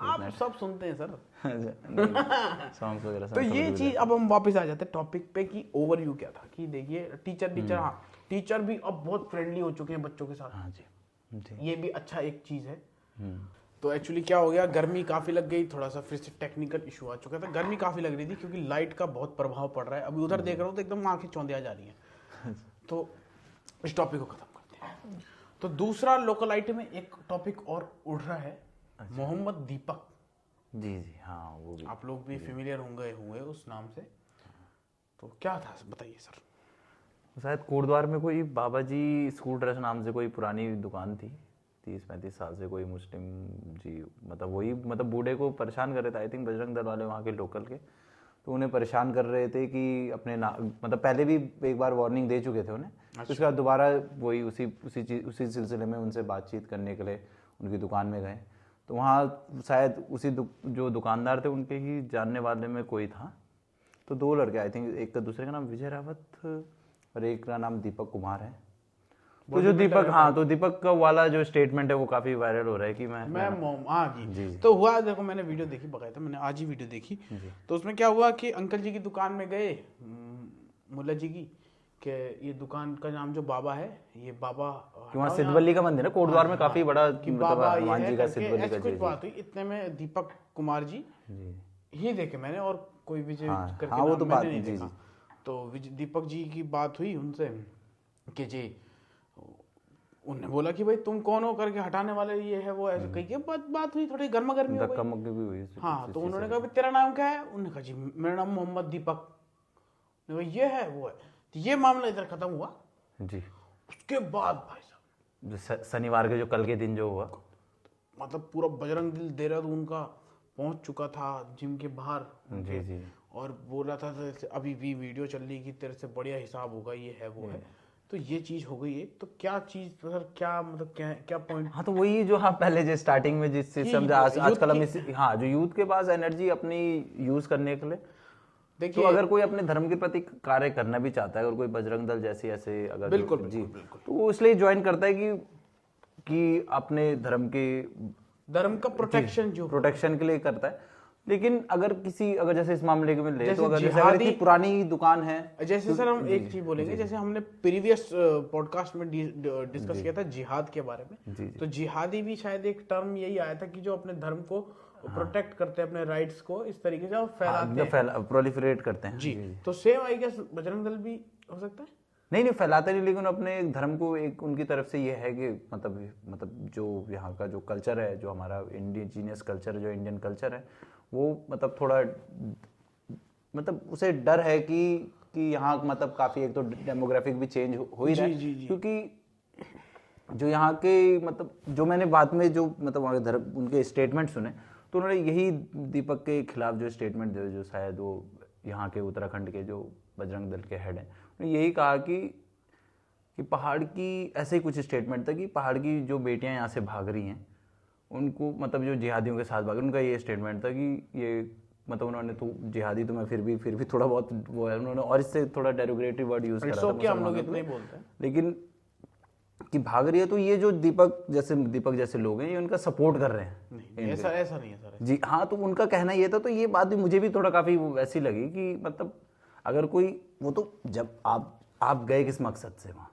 आप सब सुनते हैं सर। सॉन्ग्स वगैरह तो ये चीज, अब हम वापस आ जाते हैं टॉपिक पे कि ओवरव्यू क्या था, कि देखिए टीचर हाँ, टीचर भी अब बहुत फ्रेंडली हो चुके हैं बच्चों के साथ। हाँ जी, ये भी अच्छा एक चीज है। तो एक्चुअली क्या हो गया, गर्मी काफी लग गई, थोड़ा सा फिर से टेक्निकल इशू आ चुका था। गर्मी काफी लग रही थी क्योंकि लाइट का बहुत प्रभाव पड़ रहा है। अभी उधर देख रहा हूँ तो एकदम आंखें चौंधिया जा रही हैं। तो इस टॉपिक को खत्म करते हैं। तो दूसरा लोकलाइटी में एक टॉपिक और उड़ रहा है, मोहम्मद दीपक। जी हाँ, वो भी आप लोग भी फेमिलियर होंगे उस नाम से। तो क्या था बताइए सर। शायद कोटद्वार में कोई बाबा जी स्कूल ड्रेस नाम से कोई पुरानी दुकान थी, 30-35 साल से कोई मुस्लिम जी, मतलब वही मतलब बूढ़े को परेशान कर रहे थे, आई थिंक बजरंग दल वाले वहाँ के लोकल के, तो उन्हें परेशान कर रहे थे कि अपने मतलब पहले भी एक बार वार्निंग दे चुके थे उन्हें। अच्छा। उसके बाद दोबारा वही उसी सिलसिले में उनसे बातचीत करने के लिए उनकी दुकान में गए, तो वहाँ शायद उसी जो दुकानदार थे उनके ही जानने वाले में कोई था, तो 2 लड़के आई थिंक, एक दूसरे का नाम विजय रावत और एक का नाम दीपक कुमार है। तो जो दीपक, हाँ, तो दीपक का वाला जो स्टेटमेंट है वो काफी वायरल हो रहा है कि मैं जी। तो हुआ, देखो मैंने वीडियो देखी, बकायदा मैंने आज ही वीडियो देखी। तो उसमें क्या हुआ कि अंकल जी की दुकान में गए, मुल्ला जी की, कि ये दुकान का नाम जो बाबा है, ये बाबा वहाँ सिद्धवल्ली का मंदिर है कोटद्वार में, काफी बड़ा बाबा हनुमान जी का सिद्धवल्ली का, कुछ बात हुई। इतने में दीपक कुमार जी ही देखे मैंने, और कोई विजय करके हाँ, वो तो मैंने नहीं देखा। तो दीपक जी की बात हुई उनसे कि जी, उन्होंने बोला कि भाई तुम कौन हो करके हटाने वाले, ये है वो, ऐसे कही के बात हुई, थोड़ी गर्मा गर्मी हो गई। हाँ, तो उन्होंने कहा तेरा नाम क्या है, उन्होंने कहा जी मेरा नाम मोहम्मद दीपक, ये है वो है। तो ये मामला इधर खत्म हुआ जी। उसके बाद भाई साहब शनिवार के जो कल के दिन जो हुआ, मतलब पूरा बजरंग दल देहरादून का पहुंच चुका था जिम के बाहर। जी। और बोल रहा था अभी भी वीडियो चल रही कि तेरे से बढ़िया हिसाब होगा, ये है वो है। तो ये चीज हो गई है। तो क्या चीज सर, क्या मतलब क्या पॉइंट? हाँ, तो वही जो हाँ पहले जो स्टार्टिंग में जिस सिस्टम आजकल हम हाँ, जो यूथ के पास एनर्जी अपनी यूज करने के लिए, देखिए, तो अगर कोई अपने धर्म के प्रति कार्य करना भी चाहता है, अगर कोई बजरंग दल जैसे ऐसे अगर बिल्कुल, तो वो इसलिए ज्वाइन करता है कि अपने धर्म का प्रोटेक्शन के लिए करता है। लेकिन अगर जैसे इस मामले में ले, तो अगर पुरानी दुकान है, जैसे सर हम एक चीज बोलेंगे, जैसे हमने प्रीवियस पॉडकास्ट में डिस्कस किया था जिहाद के बारे में। तो जिहादी भी शायद एक टर्म यही आया था कि जो अपने धर्म को प्रोटेक्ट करते हैं, अपने राइट्स को इस तरीके से फैलाते हैं, प्रोलिफरेट करते हैं। जी। तो same I guess Bajrang Dal भी हो सकता है। नहीं फैलाते नहीं, लेकिन अपने धर्म को एक उनकी तरफ से ये है कि मतलब जो यहाँ का जो कल्चर है, जो हमारा इंडिजीनियस कल्चर है, जो इंडियन कल्चर है, वो मतलब थोड़ा मतलब उसे डर है कि यहाँ मतलब काफ़ी एक तो डेमोग्राफिक भी चेंज हो ही रहा है, क्योंकि जो यहाँ के मतलब जो मैंने बाद में जो मतलब उनके स्टेटमेंट सुने, तो उन्होंने यही दीपक के खिलाफ जो स्टेटमेंट दिए, जो शायद वो यहाँ के उत्तराखंड के जो बजरंग दल के हेड हैं, यही कहा कि पहाड़ की, ऐसे ही कुछ स्टेटमेंट था कि पहाड़ की जो बेटियां यहाँ से भाग रही हैं उनको, मतलब जो जिहादियों के साथ भाग रही, उनका ये स्टेटमेंट था कि ये मतलब उन्होंने तो जिहादी तो मैं फिर भी थोड़ा बहुत वो है उन्होंने, और इससे थोड़ा डेरोगेटरी वर्ड यूज करा था, हम लोग इतना ही बोलते हैं, लेकिन कि भाग रही है, तो ये जो दीपक जैसे लोग हैं, ये उनका सपोर्ट कर रहे हैं। नहीं, ऐसा नहीं है सर जी हाँ, तो उनका कहना ये था। तो ये बात भी मुझे भी थोड़ा काफी वैसी लगी कि मतलब अगर कोई, वो तो जब आप गए किस मकसद से वहाँ,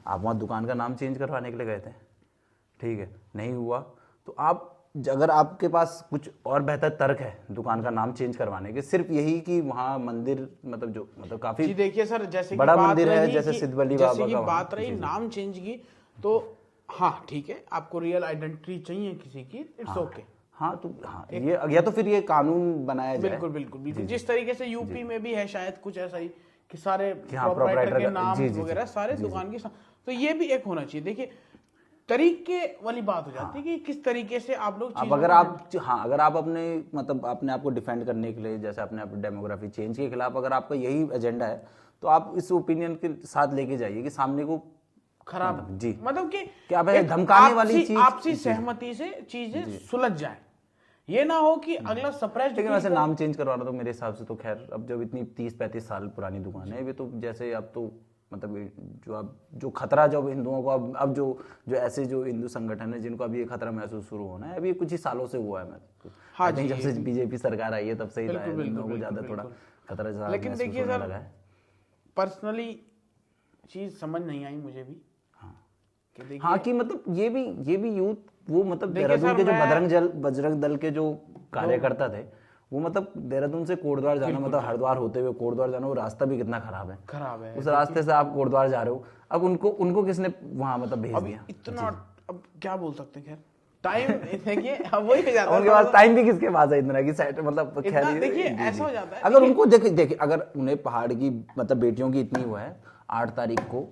आप वहाँ दुकान का नाम चेंज करवाने के लिए गए थे, ठीक है, नहीं हुआ, तो आप अगर आपके पास कुछ और बेहतर तर्क है दुकान का नाम चेंज करवाने के, सिर्फ यही कि वहाँ मंदिर मतलब जो मतलब काफी जी देखिए सर, जैसे बड़ा कि बात मंदिर है, रही जैसे कि- सिद्धबली जैसे बाबा कि का बात वहाँ। रही जी, जी। नाम चेंज की, तो हाँ ठीक है, आपको रियल आइडेंटिटी चाहिए किसी की, इट्स ओके। हाँ तो हाँ ये या तो फिर ये कानून बनाया जाए। बिल्कुल बिल्कुल बिल्कुल, जिस तरीके से यूपी में भी है शायद कुछ ऐसा ही कि सारे हाँ, प्रोप्राइटर proprietor के का- नाम जी, जी, जी, वगैरह सारे जी, जी। दुकान के तो ये भी एक होना चाहिए। देखिए तरीके वाली बात हो जाती है कि किस तरीके से आप लोग अब चीजों अगर को आप हाँ अगर आप अपने मतलब अपने आप को डिफेंड करने के लिए, जैसे अपने आप डेमोग्राफी चेंज के खिलाफ अगर आपका यही एजेंडा है, तो आप इस ओपिनियन के साथ लेके जाइए कि सामने को खराब जी मतलब कि क्या भाई एक धमकाने वाली चीज, आपसी सहमति से चीजें सुलझ जाए, ये ना हो कि अगला सरप्राइज। लेकिन वैसे नाम चेंज करवाना तो मेरे हिसाब से तो खैर अब जब इतनी 30-35 साल पुरानी दुकान है, ये तो जैसे अब तो मतलब जो अब जो खतरा जब हिंदुओं को अब जो जो ऐसे जो हिंदू संगठन है जिनको अभी ये खतरा महसूस शुरू होना है, अभी कुछ ही सालों से हुआ है। मैं हाँ जब से बीजेपी सरकार आई है तब से ही बिल्कुल, हिंदुओं को बिल्कुल, ज्यादा थोड़ा बिल्कुल। खतरा ज्यादा लेकिन महसूस देखिए होने सर, लगा है। पर्सनली चीज समझ नहीं आई मुझे भी। कि देखिए हाँ कि मतलब ये भी यूथ वो मतलब देखिए देहरादून सर, के जो मैं- बजरंग दल के जो कार्यकर्ता थे, वो मतलब देहरादून से कोटद्वार जाना मतलब हरिद्वार होते हुए कोटद्वार जाना, वो रास्ता भी कितना खराब है। खराब है उस रास्ते से आप कोटद्वार जा रहे हो, अब उनको किसने वहां मतलब भेज अब दिया? इतना, अब क्या बोल सकते हैं, खैर टाइम देखिए अब वही हो जाता है उनके पास टाइम भी किसके पास है इतना कि सेट मतलब इतना, खैर देखिए जी, ऐसा जी। हो जाता है। अगर उनको देखिए अगर उन्हें पहाड़ की मतलब बेटियों की इतनी वो है, 8 तारीख को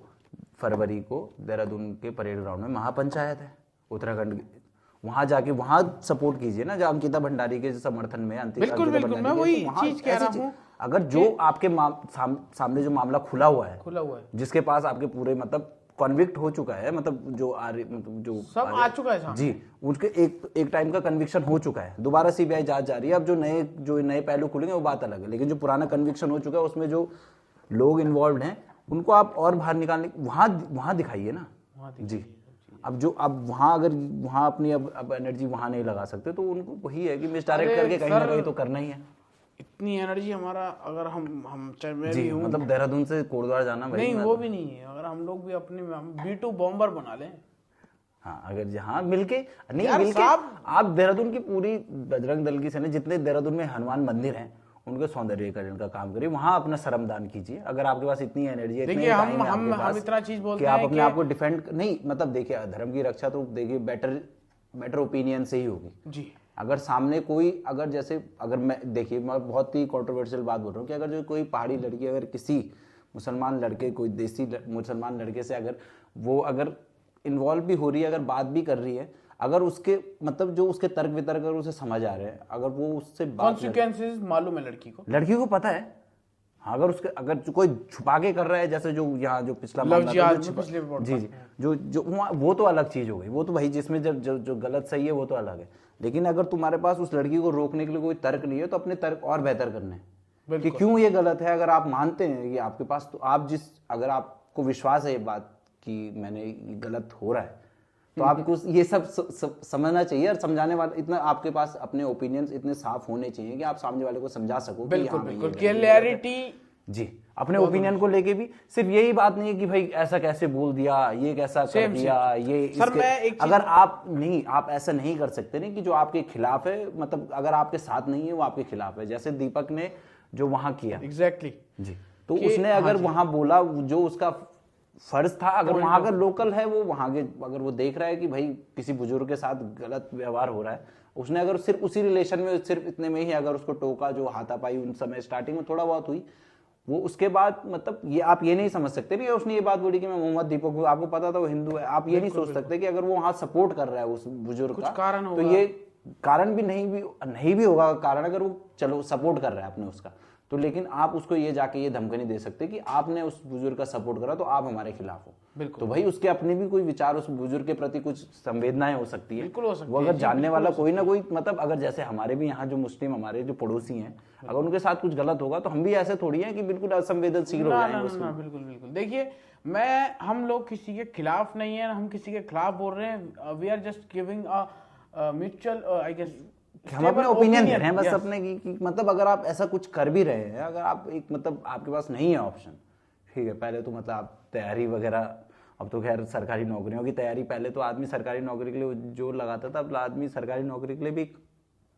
फरवरी को देहरादून के परेड ग्राउंड में महापंचायत है उत्तराखंड की, वहां जाके वहां सपोर्ट कीजिए ना, जो अंकिता भंडारी के समर्थन में बिल्कुल बिल्कुल, मैं वही चीज कह रहा हूँ। अगर जो आपके सामने जो मामला खुला हुआ है, जिसके पास आपके पूरे मतलब कन्विक्ट हो चुका है, मतलब जो मतलब जो सब आ चुका है सामने। जी, उनके एक टाइम का कन्विक्शन हो चुका है, दोबारा सीबीआई जांच जारी है। अब जो नए पहलू खुलेंगे वो बात अलग है, लेकिन जो पुराना कन्विक्शन हो चुका है उसमें जो लोग इन्वॉल्व हैं उनको आप और बाहर निकालने वहां दिखाइए ना जी। अब वहां अगर वहां अपनी अब एनर्जी वहां नहीं लगा सकते, तो उनको वही है कि मिसडायरेक्ट करके कहीं ना कहीं तो करना ही है। इतनी एनर्जी हमारा, अगर हम चाहे मैं जी भी हूँ, मतलब देहरादून से कोटद्वार जाना नहीं वो भी नहीं है, अगर हम लोग भी अपने B2 बॉम्बर बना लें, हाँ अगर जहाँ मिलके नहीं यार मिलके साहब, आप देहरादून की पूरी बजरंग दल की सेना जितने देहरादून में हनुमान मंदिर हैं उनके सौंदर्यीकरण का काम करिए, वहां अपना श्रमदान कीजिए। अगर आपके पास इतनी एनर्जी है, देखिए हम इतना चीज बोलते कि आप हैं अपने आप को डिफेंड नहीं, मतलब देखिए धर्म की रक्षा तो देखिए बेटर ओपिनियन से ही होगी जी। अगर सामने कोई अगर मैं देखिए मैं बहुत ही कंट्रोवर्शियल बात बोल रहा हूँ कि अगर जो कोई पहाड़ी लड़की अगर किसी मुसलमान लड़के, कोई देसी मुसलमान लड़के से अगर इन्वॉल्व भी हो रही है, अगर बात भी कर रही है, अगर उसके मतलब जो उसके तर्क वितर्क अगर उसे समझ आ रहे हैं, अगर वो उससे कॉन्सिक्वेंसेस मालूम है लड़की को पता है। हाँ अगर कोई छुपा के कर रहा है, जैसे जो यहाँ जो पिछला जी जो वो तो अलग चीज हो गई, वो तो भाई जिसमें जो गलत सही है वो तो अलग है। लेकिन अगर तुम्हारे पास उस लड़की को रोकने के लिए कोई तर्क नहीं है, तो अपने तर्क और बेहतर करने हैं कि क्यों ये गलत है। अगर आप मानते हैं कि आपके पास, तो अगर आपको विश्वास है ये बात कि मैंने गलत हो रहा है, तो आपको ये सब समझना चाहिए और समझाने वाला इतना आपके पास अपने ओपिनियंस इतने साफ होने चाहिए कि आप सामने वाले को समझा सको। बिल्कुल क्लियरिटी जी, अपने ओपिनियन को लेके भी सिर्फ यही बात नहीं है कि भाई ऐसा कैसे बोल दिया, ये कैसा कर दिया, ये सर मैं अगर आप ऐसा नहीं कर सकते नहीं कि जो आपके खिलाफ है, मतलब अगर आपके साथ नहीं है वो आपके खिलाफ है। जैसे दीपक ने जो वहां किया एग्जैक्टली जी, तो उसने अगर वहां बोला जो उसका फर्ज था, अगर वहां अगर लोकल है वो वहां के, अगर वो देख रहा है कि भाई किसी बुजुर्ग के साथ गलत व्यवहार हो रहा है, उसने अगर सिर्फ उसी रिलेशन में सिर्फ इतने में ही अगर उसको टोका, जो हाथापाई उन समय स्टार्टिंग में थोड़ा बहुत हुई, वो उसके बाद मतलब ये आप ये नहीं समझ सकते कि उसने ये बात बोली कि मैं मोहम्मद दीपक हूँ, आपको पता था वो हिंदू है, आप ये नहीं सोच सकते कि अगर वो वहां सपोर्ट कर रहा है उस बुजुर्ग का कारण तो ये कारण भी नहीं भी होगा कारण, अगर वो चलो सपोर्ट कर रहा है आपने उसका, तो लेकिन आप उसको ये जाके ये धमकी नहीं दे सकते कि आपने उस बुजुर्ग का सपोर्ट करा तो आप हमारे खिलाफ हो। तो भाई उसके अपने भी कोई विचार, उस बुजुर्ग के प्रति कुछ संवेदनाएं हो सकती है, वो अगर जानने वाला कोई ना कोई, मतलब अगर जैसे हमारे भी यहाँ जो मुस्लिम हमारे जो पड़ोसी हैं, अगर उनके साथ कुछ गलत होगा तो हम भी ऐसे थोड़ी हैं कि बिल्कुल असंवेदनशील हो जाएंगे। बिल्कुल देखिए हम लोग किसी के खिलाफ नहीं है, हम किसी के खिलाफ बोल रहे हैं, we are just giving mutual I guess, हम अपने ओपिनियन दे रहे हैं बस अपने की मतलब अगर आप ऐसा कुछ कर भी रहे हैं, अगर आप एक मतलब आपके पास नहीं है ऑप्शन, ठीक है, पहले तो मतलब आप तैयारी वगैरह अब तो खैर सरकारी नौकरियों की तैयारी, पहले तो आदमी सरकारी नौकरी के लिए जो लगाता था, अब आदमी सरकारी नौकरी के लिए भी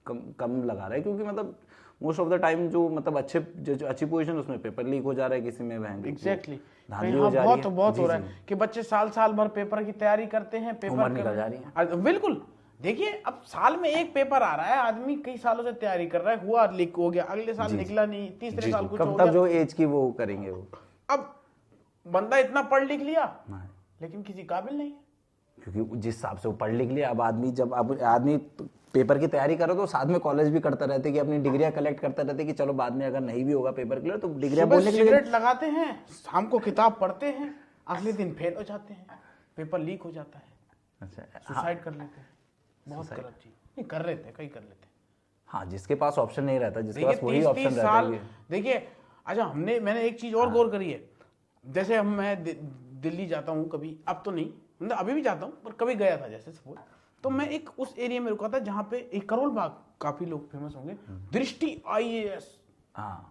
कम लगा रहा है, क्योंकि मतलब मोस्ट ऑफ द टाइम जो मतलब जो अच्छी पोजीशन उसमें पेपर लीक हो जा रहा है किसी में बहन। एग्जैक्टली धांधली हो जा रही है, बहुत हो रहा है कि बच्चे साल भर पेपर की तैयारी करते हैं, उम्र निकल जा रही है। बिल्कुल, देखिए अब साल में एक पेपर आ रहा है, आदमी कई सालों से तैयारी कर रहा है, हुआ लीक हो गया, अगले साल निकला नहीं, तीसरे साल कुछ हो कब गया। तक जो एज की वो करेंगे वो। अब बंदा इतना पढ़ लिख लिया लेकिन किसी काबिल नहीं है, क्योंकि जिस हिसाब से वो पढ़ लिख लिया, अब आदमी पेपर की तैयारी करो तो साथ में कॉलेज भी करता रहते कि अपनी डिग्रियां कलेक्ट करता रहते कि चलो बाद में अगर नहीं भी होगा पेपर क्लियर तो डिग्रियां बोलने के लिए सिगरेट लगाते हैं, शाम को किताब पढ़ते हैं, अगले दिन फेल हो जाते हैं, पेपर लीक हो जाता है, अच्छा सुसाइड कर लेते हैं। बहुत गलत चीज नहीं कर रहे थे, कई कर लेते हैं। हाँ, जिसके पास ऑप्शन नहीं रहता, जिसके पास वही ऑप्शन रहता है। देखिए अच्छा, मैंने एक चीज और गौर करी है, जैसे मैं दिल्ली जाता हूँ कभी, अब तो नहीं, मतलब अभी भी जाता हूँ पर कभी गया था जैसे सपोज, तो मैं एक उस एरिया में रुका था जहाँ पे एक करोल बाग, काफी लोग फेमस होंगे, दृष्टि IAS,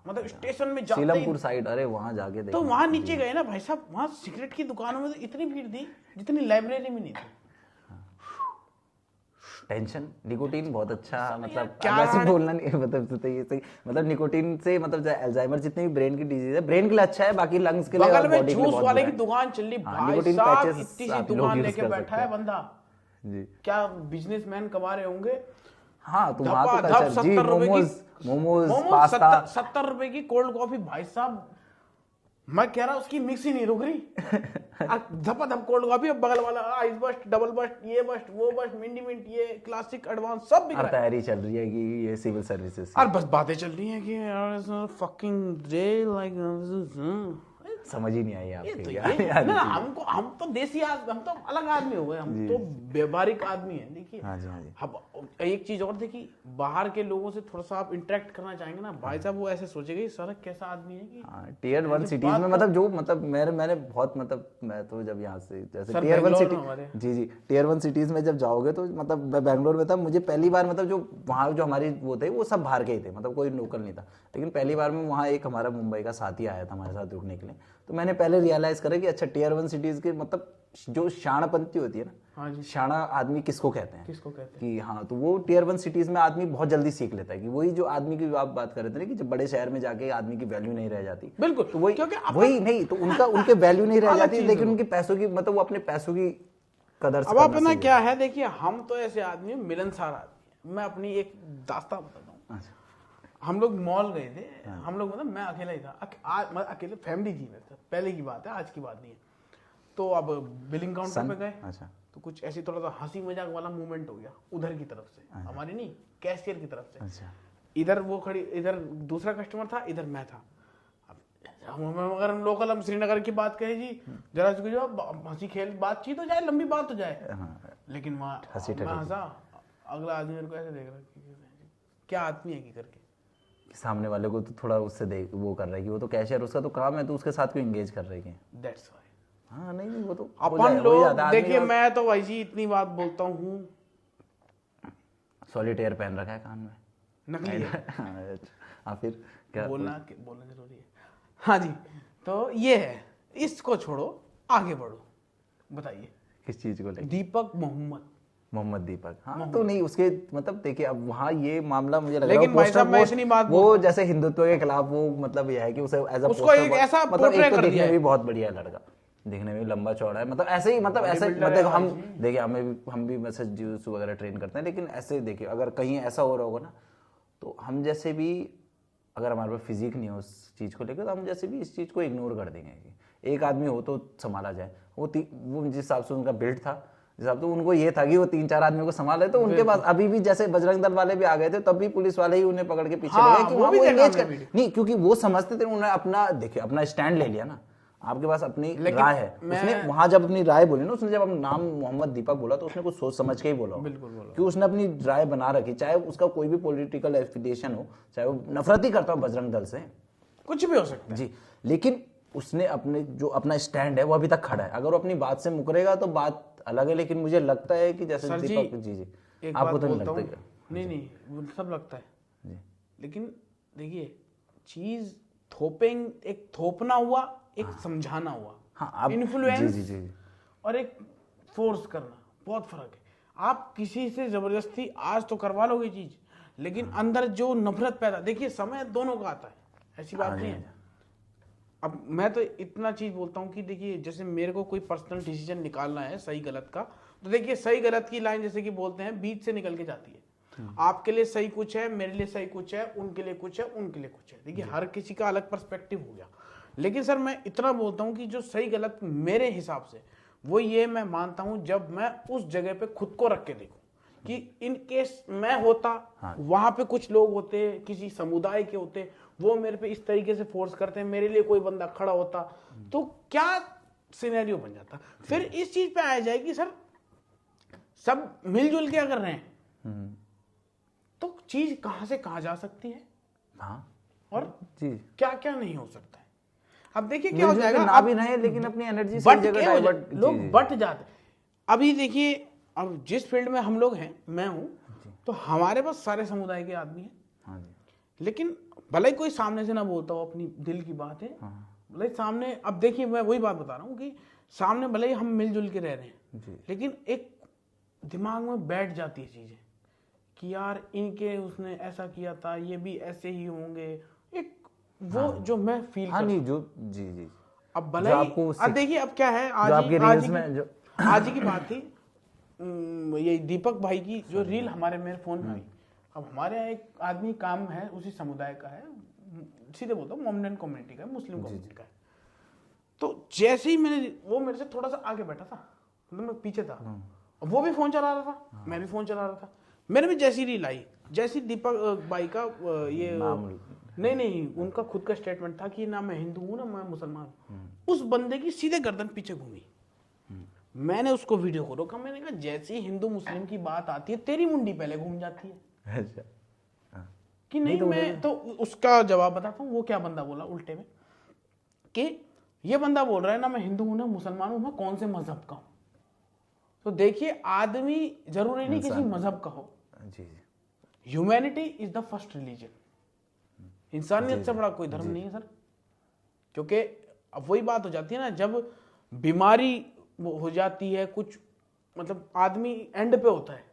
मतलब स्टेशन में जाते सीलमपुर साइड, अरे वहां जाके तो वहां नीचे गए ना भाई साहब, वहां सिगरेट की दुकानों में तो इतनी भीड़ थी जितनी लाइब्रेरी में नहीं थी। टेंशन, निकोटीन बहुत अच्छा, मतलब क्या वैसे बोलना नहीं, मतलब निकोटीन से मतलब अल्जाइमर जितनी भी ब्रेन की डिजीज है, ब्रेन के लिए अच्छा है, बाकी लंग्स के लिए बगल में जूस वाले की दुकान चल रही, भाई साहब इतनी सी दुकान लेके बैठा है बंदा जी, क्या बिजनेसमैन कमा रहे होंगे। हाँ, तो वहां तो कल्चर जी, मोमोज पास्ता 70 रुपए की कोल्ड कॉफी, भाई साहब मैं कह रहा उसकी मिक्स ही नहीं रुक रही, धपाधप कोल्ड कॉफी, अब बगल वाला आइस बस्ट, डबल बस्ट, ये बस्ट, वो बस्ट, मिंट, ये क्लासिक, एडवांस सब बिक रहा है। तैयारी चल रही है कि ये सिविल सर्विसेज, और बस बातें चल रही हैं कि फकिंग डे लाइक, समझ ही नहीं आई आपके हम तो देसी आदमी, हम तो अलग आदमी हो गए, हम तो व्यवहारिक आदमी हैं। देखिए हाँ जी, हाँ जी। अब एक चीज और देखिए, बाहर के लोगों से थोड़ा सा आप इंटरेक्ट करना चाहेंगे ना भाई साहब, वो ऐसे सोचेगा सर कैसा आदमी है कि टियर 1 सिटीज में, मतलब जो मतलब मैंने बहुत, मतलब मैं तो जब यहाँ से जैसे टियर 1 सिटी, जी टियर 1 सिटीज में जब जाओगे तो मतलब मैं बैंगलोर में था, मुझे पहली बार मतलब जो वहाँ जो हमारी वो थे वो सब बाहर के ही थे, मतलब कोई लोकल नहीं था, लेकिन पहली बार में वहाँ एक हमारा मुंबई का साथी आया था हमारे साथ रुकने के लिए, तो मैंने पहले रियलाइज करा कि अच्छा टियर 1 सिटीज के मतलब जो शाणापंथी होती है ना, हाँ जी, शाणा आदमी किसको कहते हैं कि हाँ, तो वो टियर 1 सिटीज में आदमी बहुत जल्दी सीख लेता है कि वही जो आदमी की आप बात कर रहे थे ना कि जब बड़े शहर में जाके आदमी की वैल्यू नहीं रह जाती, बिल्कुल, तो वही नहीं, तो उनके वैल्यू नहीं रह जाती, लेकिन उनके पैसों की, मतलब वो अपने पैसों की कदर। अब आप पता क्या है, देखिए हम तो ऐसे आदमी मिलनसार आदमी, मैं अपनी एक दास्तां बताता हूँ। हम लोग मॉल गए थे, हम लोग मतलब मैं अकेला ही था, अकेले, फैमिली थी मेरे साथ, पहले की बात है, आज की बात नहीं है। तो अब बिलिंग काउंटर पे गए, अच्छा, तो कुछ ऐसी थोड़ा सा हंसी मजाक वाला मूवमेंट हो गया उधर की तरफ से, हमारी नहीं, कैशियर की तरफ से। अच्छा, इधर वो खड़ी, इधर दूसरा कस्टमर था, इधर मैं था। अगर हम लोकल, हम श्रीनगर की बात करें जी, जरा जो हंसी खेल बातचीत हो जाए, लंबी बात हो जाए, लेकिन वहाँ मैं हंसा, अगला आदमी मेरे को ऐसे देख रहा है क्या आदमी है की करके, सामने वाले को तो थोड़ा उससे वो कर रहा है कि वो तो कैशियर, उसका तो काम है, तो उसके साथ क्यों एंगेज कर रहे हैं। That's why. हाँ, नहीं वो तो अपन लोग देखिए, मैं तो वैसी इतनी बात बोलता हूँ, सॉलिटेयर पहन रखा है कान में, नकली है। हाँ, फिर क्या बोलना जरूरी है। हाँ जी, तो ये है, इसको छोड़ो, आगे बढ़ो, बताइए किस चीज को लेकर। दीपक मोहम्मद दीपक, हाँ, तो नहीं उसके मतलब देखिए, अब वहाँ ये मामला मुझे लग लेकिन भाई साहब मैं इतनी बात वो जैसे हिंदुत्व के खिलाफ, वो मतलब यह है कि उसे एज अ पोस्टर, मतलब एक तो दिखने में भी बहुत बढ़िया है लड़का, दिखने में लंबा चौड़ा है, मतलब ऐसे ही, मतलब ऐसे, मतलब हम देखिए, हम भी वैसे ज्यूस वगैरह ट्रेन करते हैं, लेकिन ऐसे देखिए अगर कहीं ऐसा हो रहा होगा ना, तो हम जैसे भी, अगर हमारे पास फिजिक नहीं हो उस चीज़ को लेकर, तो हम जैसे भी इस चीज़ को इग्नोर कर देंगे कि एक आदमी हो तो संभाला जाए। वो जिस हिसाब से उनका बिल्ड था, जिस हिसाब से उनको ये था कि वो 3-4 आदमियों को संभाले, तो उनके पास अभी भी जैसे बजरंग दल वाले भी आ गए थे, तब भी पुलिस वाले ही उन्हें पकड़ के पीछे ले गए कि वो एंगेज कर, नहीं, क्योंकि वो समझते थे, उन्होंने अपना देखिए अपना स्टैंड ले लिया ना, आपके पास अपनी राय है। उसने वहां जब अपनी राय बोली ना, उसने जब अपना नाम मोहम्मद दीपक बोला, तो उसने कुछ सोच समझ के ही बोला, कि उसने अपनी राय बना रखी, चाहे उसका कोई भी पॉलिटिकल एफिलिएशन हो, चाहे वो नफरत ही करता हो बजरंग दल से, कुछ भी हो सकता है जी, लेकिन उसने अपने जो अपना स्टैंड है वो अभी तक खड़ा है। अगर वो अपनी बात से मुकरेगा तो बात अलग है, लेकिन मुझे लगता है कि जैसे दीपक जी आपको तो नहीं लगता? नहीं, सब लगता है जी, लेकिन देखिए चीज थोपना हुआ, एक समझाना हुआ, हाँ, इन्फ्लुएंस और एक फोर्स करना, बहुत फर्क है। आप किसी से जबरदस्ती आज तो करवा लोगे चीज, लेकिन अंदर जो नफरत पैदा, देखिए समय दोनों का आता है, ऐसी बात नहीं है। अब मैं तो इतना चीज बोलता हूँ कि देखिए जैसे मेरे को कोई पर्सनल डिसीजन निकालना है सही गलत का, तो देखिए सही गलत की लाइन जैसे कि बोलते हैं बीच से निकल के जाती है। आपके लिए सही कुछ है, मेरे लिए सही कुछ है, उनके लिए कुछ है, उनके लिए कुछ है। देखिए हर किसी का अलग पर्सपेक्टिव हो गया, लेकिन सर मैं इतना बोलता हूँ कि जो सही गलत मेरे हिसाब से वो ये मैं मानता हूँ जब मैं उस जगह पे खुद को रख के देखूं कि इन केस मैं होता, वहां पे कुछ लोग होते किसी समुदाय के होते, वो मेरे पे इस तरीके से फोर्स करते हैं, मेरे लिए कोई बंदा खड़ा होता तो क्या सिनेरियो बन जाता। फिर इस चीज पे आया जाए कि सर सब मिलजुल के अगर रहे तो चीज कहां से कहां जा सकती है, और क्या क्या नहीं हो सकता है। अब देखिए क्या हो जाएगा, ना भी रहे लेकिन अपनी एनर्जी सही जगह डाइवर्ट, लोग बट जाते। अभी देखिए अब जिस फील्ड में हम लोग हैं, मैं हूं, तो हमारे पास सारे समुदाय के आदमी हैं, लेकिन भले ही कोई सामने से ना बोलता हो अपनी दिल की बात है, भले ही सामने, अब देखिए मैं वही बात बता रहा हूँ कि सामने भले ही हम मिलजुल के रह रहे हैं, लेकिन एक दिमाग में बैठ जाती है चीजें कि यार इनके उसने ऐसा किया था, ये भी ऐसे ही होंगे, एक वो जो मैं फील करता हूं जो जी अब भले ही अब देखिए अब क्या है, आज की बात थी, ये दीपक भाई की जो रील हमारे मेरे फोन में आई। अब हमारे यहाँ एक आदमी काम है उसी समुदाय का है, सीधे बोलता हूँ मोमडन कम्युनिटी का है, मुस्लिम कम्युनिटी का है। तो जैसे ही मैंने, वो मेरे से थोड़ा सा आगे बैठा था, मतलब मैं पीछे था, वो भी फोन चला रहा था, मैं भी फोन चला रहा था। मैंने भी जैसी रील आई, जैसी दीपक भाई का ये नहीं उनका खुद का स्टेटमेंट था कि ना मैं हिंदू हूं ना मैं मुसलमान, उस बंदे की सीधे गर्दन पीछे घूमी। मैंने उसको वीडियो को रोका, मैंने कहा जैसी हिंदू मुस्लिम की बात आती है तेरी मुंडी पहले घूम जाती है। अच्छा कि नहीं तो मैं तो उसका जवाब बताता हूँ, वो क्या बंदा बोला उल्टे में कि ये बंदा बोल रहा है ना मैं हिंदू हूं ना मुसलमान हूं, मैं कौन से मजहब का हूं। तो देखिए आदमी जरूरी नहीं किसी मजहब का हो, humanity is the first religion, इंसानियत से बड़ा कोई धर्म नहीं है सर। क्योंकि अब वही बात हो जाती है ना, जब बीमारी हो जाती है कुछ, मतलब आदमी एंड पे होता है,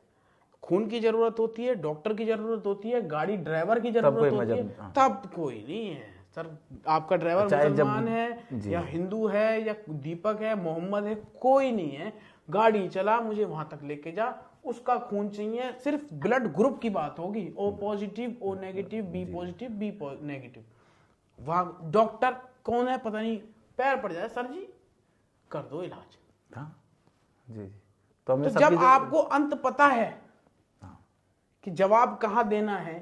खून की जरूरत होती है, डॉक्टर की जरूरत होती है, गाड़ी ड्राइवर की जरूरत होती है, तब कोई नहीं है सर। आपका ड्राइवर मुसलमान है या हिंदू है या दीपक है, मोहम्मद है, कोई नहीं है, गाड़ी चला मुझे वहां तक लेके जा, उसका खून चाहिए, सिर्फ ब्लड ग्रुप की बात होगी, O positive, O negative, B positive, B negative. वहां डॉक्टर कौन है पता नहीं, पैर पड़ जाए सर जी कर दो इलाज। जी तो जब आपको अंत पता है कि जवाब कहां देना है,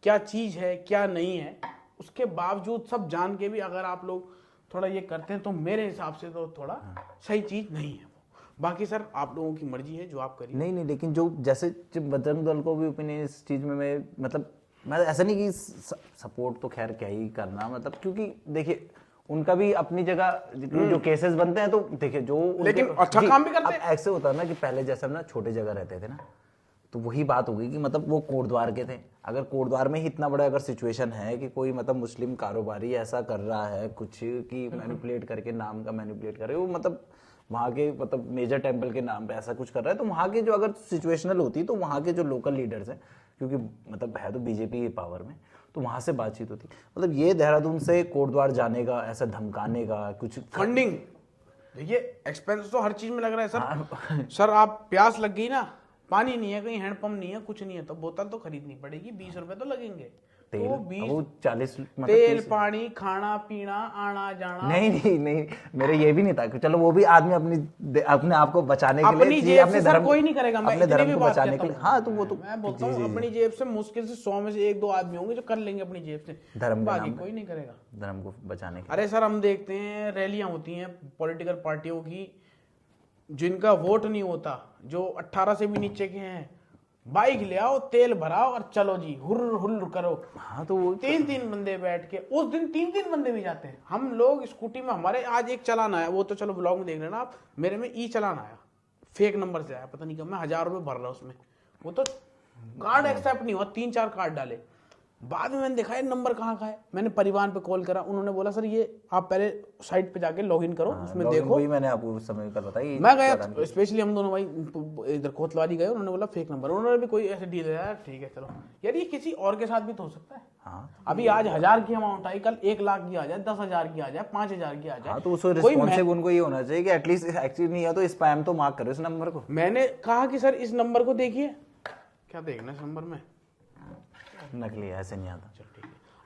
क्या चीज है क्या नहीं है, उसके बावजूद सब जान के भी अगर आप लोग थोड़ा ये करते हैं तो मेरे हिसाब से तो थोड़ा सही चीज नहीं है। बाकी सर आप लोगों की मर्जी है जो आप करिए। नहीं लेकिन जो जैसे बजरंग दल को भी ओपिनियन इस चीज में मैं मतलब मैं ऐसा नहीं कि सपोर्ट तो खैर क्या ही करना, मतलब क्योंकि देखिए उनका भी अपनी जगह जो केसेस बनते हैं तो देखिए जो लेकिन अच्छा काम भी करते हैं। ऐसे होता है ना कि पहले जैसे हम ना छोटे जगह रहते थे ना, तो वही बात हो गई कि मतलब वो कोटद्वार के थे, अगर कोटद्वार में ही इतना बड़ा अगर सिचुएशन है कि कोई मतलब मुस्लिम कारोबारी ऐसा कर रहा है कुछ कि मैनिपुलेट करके नाम का मैनिपुलेट कर रहे हो, मतलब वहाँ के मतलब मेजर टेम्पल के नाम पे ऐसा कुछ कर रहा है, तो वहाँ के जो अगर सिचुएशनल होती तो वहाँ के जो लोकल लीडर्स हैं, क्योंकि मतलब है तो बीजेपी पावर में, तो वहाँ से बातचीत होती। मतलब ये देहरादून से कोटद्वार जाने का, ऐसा धमकाने का कुछ फंडिंग, देखिए एक्सपेंस तो हर चीज में लग रहा है सर। सर आप प्यास लग गई ना, पानी नहीं है, कहीं हैंडपंप नहीं है, कुछ नहीं है, तो बोतल तो खरीदनी पड़ेगी, 20 रुपए तो लगेंगे। तेल, तो 20 वो 40 मतलब तेल पानी खाना पीना आना जाना। नहीं मेरे ये भी नहीं था कि चलो वो भी आदमी अपने आप को बचाने के लिए, जेब से सर कोई नहीं करेगा, मैं अपने धर्म को बचाने के लिए। हाँ तो वो तो मैं बोलता हूँ अपनी जेब से मुश्किल से 100 में से 1-2 आदमी होंगे जो कर लेंगे अपनी जेब से, धर्म बाकी कोई नहीं करेगा धर्म को बचाने के। अरे सर हम देखते हैं रैलियां होती हैं पॉलिटिकल पार्टियों की, जिनका वोट नहीं होता, जो 18 से भी नीचे के हैं, बाइक ले आओ तेल भराओ और चलो जी हुर्र हुर्र करो। हाँ तो वो 3-3 बंदे बैठ के, उस दिन 3-3 बंदे भी जाते हैं। हम लोग स्कूटी में, हमारे आज एक चलान आया, वो तो चलो ब्लॉग में देख लेना आप, मेरे में ई चलान आया, फेक नंबर से आया, पता नहीं कब, मैं 1000 रुपये भर रहा उसमें, वो तो कार्ड एक्सेप्ट नहीं हुआ, 3-4 कार्ड डाले, बाद में मैंने देखा ये नंबर कहाँ का है, मैंने परिवार पे कॉल करा, उन्होंने बोला सर ये आप पहले साइट पे जाके लॉगिन करो, उसमें देखो। वही मैंने आपको उस समय कल बताया। मैं गया स्पेशली, हम दोनों भाई इधर कोतवाली गए, उन्होंने बोला फेक नंबर, उन्होंने भी कोई ऐसे डील है, ठीक है चलो यार, ये किसी और के साथ भी तो हो सकता है। हाँ, अभी आज 1000 की अमाउंट आई, कल 1 लाख की आ जाए, 10,000 की आ जाए, 5,000 की आ जाए। हाँ, तो उसको रिस्पॉन्सिव उनको ये होना चाहिए कि एटलीस्ट एक्चुअली नहीं है तो स्पैम तो मार्क करो इस नंबर को। मैंने कहा कि सर इस नंबर को देखिए, क्या देखना इस नंबर में, नकली है, ऐसे नहीं आता।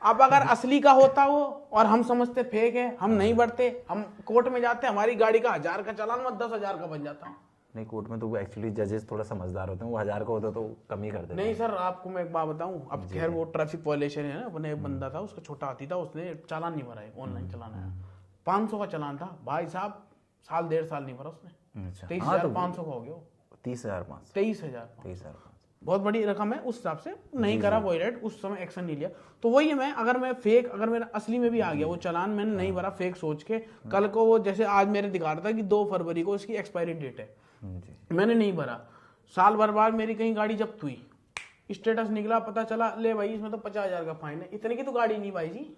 अब अगर असली का होता वो और हम समझते फेक है, हम नहीं बढ़ते, हम कोर्ट में जाते, हमारी गाड़ी का 1000 का चालान मत 10,000 का बन जाता। नहीं, कोर्ट में तो एक्चुअली जजेस थोड़ा समझदार होते हैं, वो 1000 का होता तो कम ही कर देते। नहीं सर, आपको मैं एक बात बताऊं, अब खैर वो ट्रैफिक वायलेशन है ना, अपने एक बंदा था, उसका छोटा हाथी था, उसने चालान नहीं भरा है, ऑनलाइन चालान है, 500 का चालान था भाई साहब, साल 1.5 साल नहीं भरा उसने, 23,500 का हो गया, 30,500 23,000 बहुत बड़ी रकम है उस हिसाब से, नहीं करा वॉयलेट, उस समय एक्शन नहीं लिया। तो वही है, मैं अगर मैं फेक, अगर मेरा असली में भी आ गया वो चालान, मैंने नहीं भरा फेक सोच के, कल को वो जैसे आज मेरे दिखा रहा था कि 2 फरवरी को इसकी एक्सपायरी डेट है, मैंने नहीं भरा, साल भर बाद मेरी कहीं गाड़ी जब्त हुई, स्टेटस निकला, पता चला ले भाई इसमें तो 50,000 का फाइन है, इतने की तो गाड़ी नहीं भाई जी।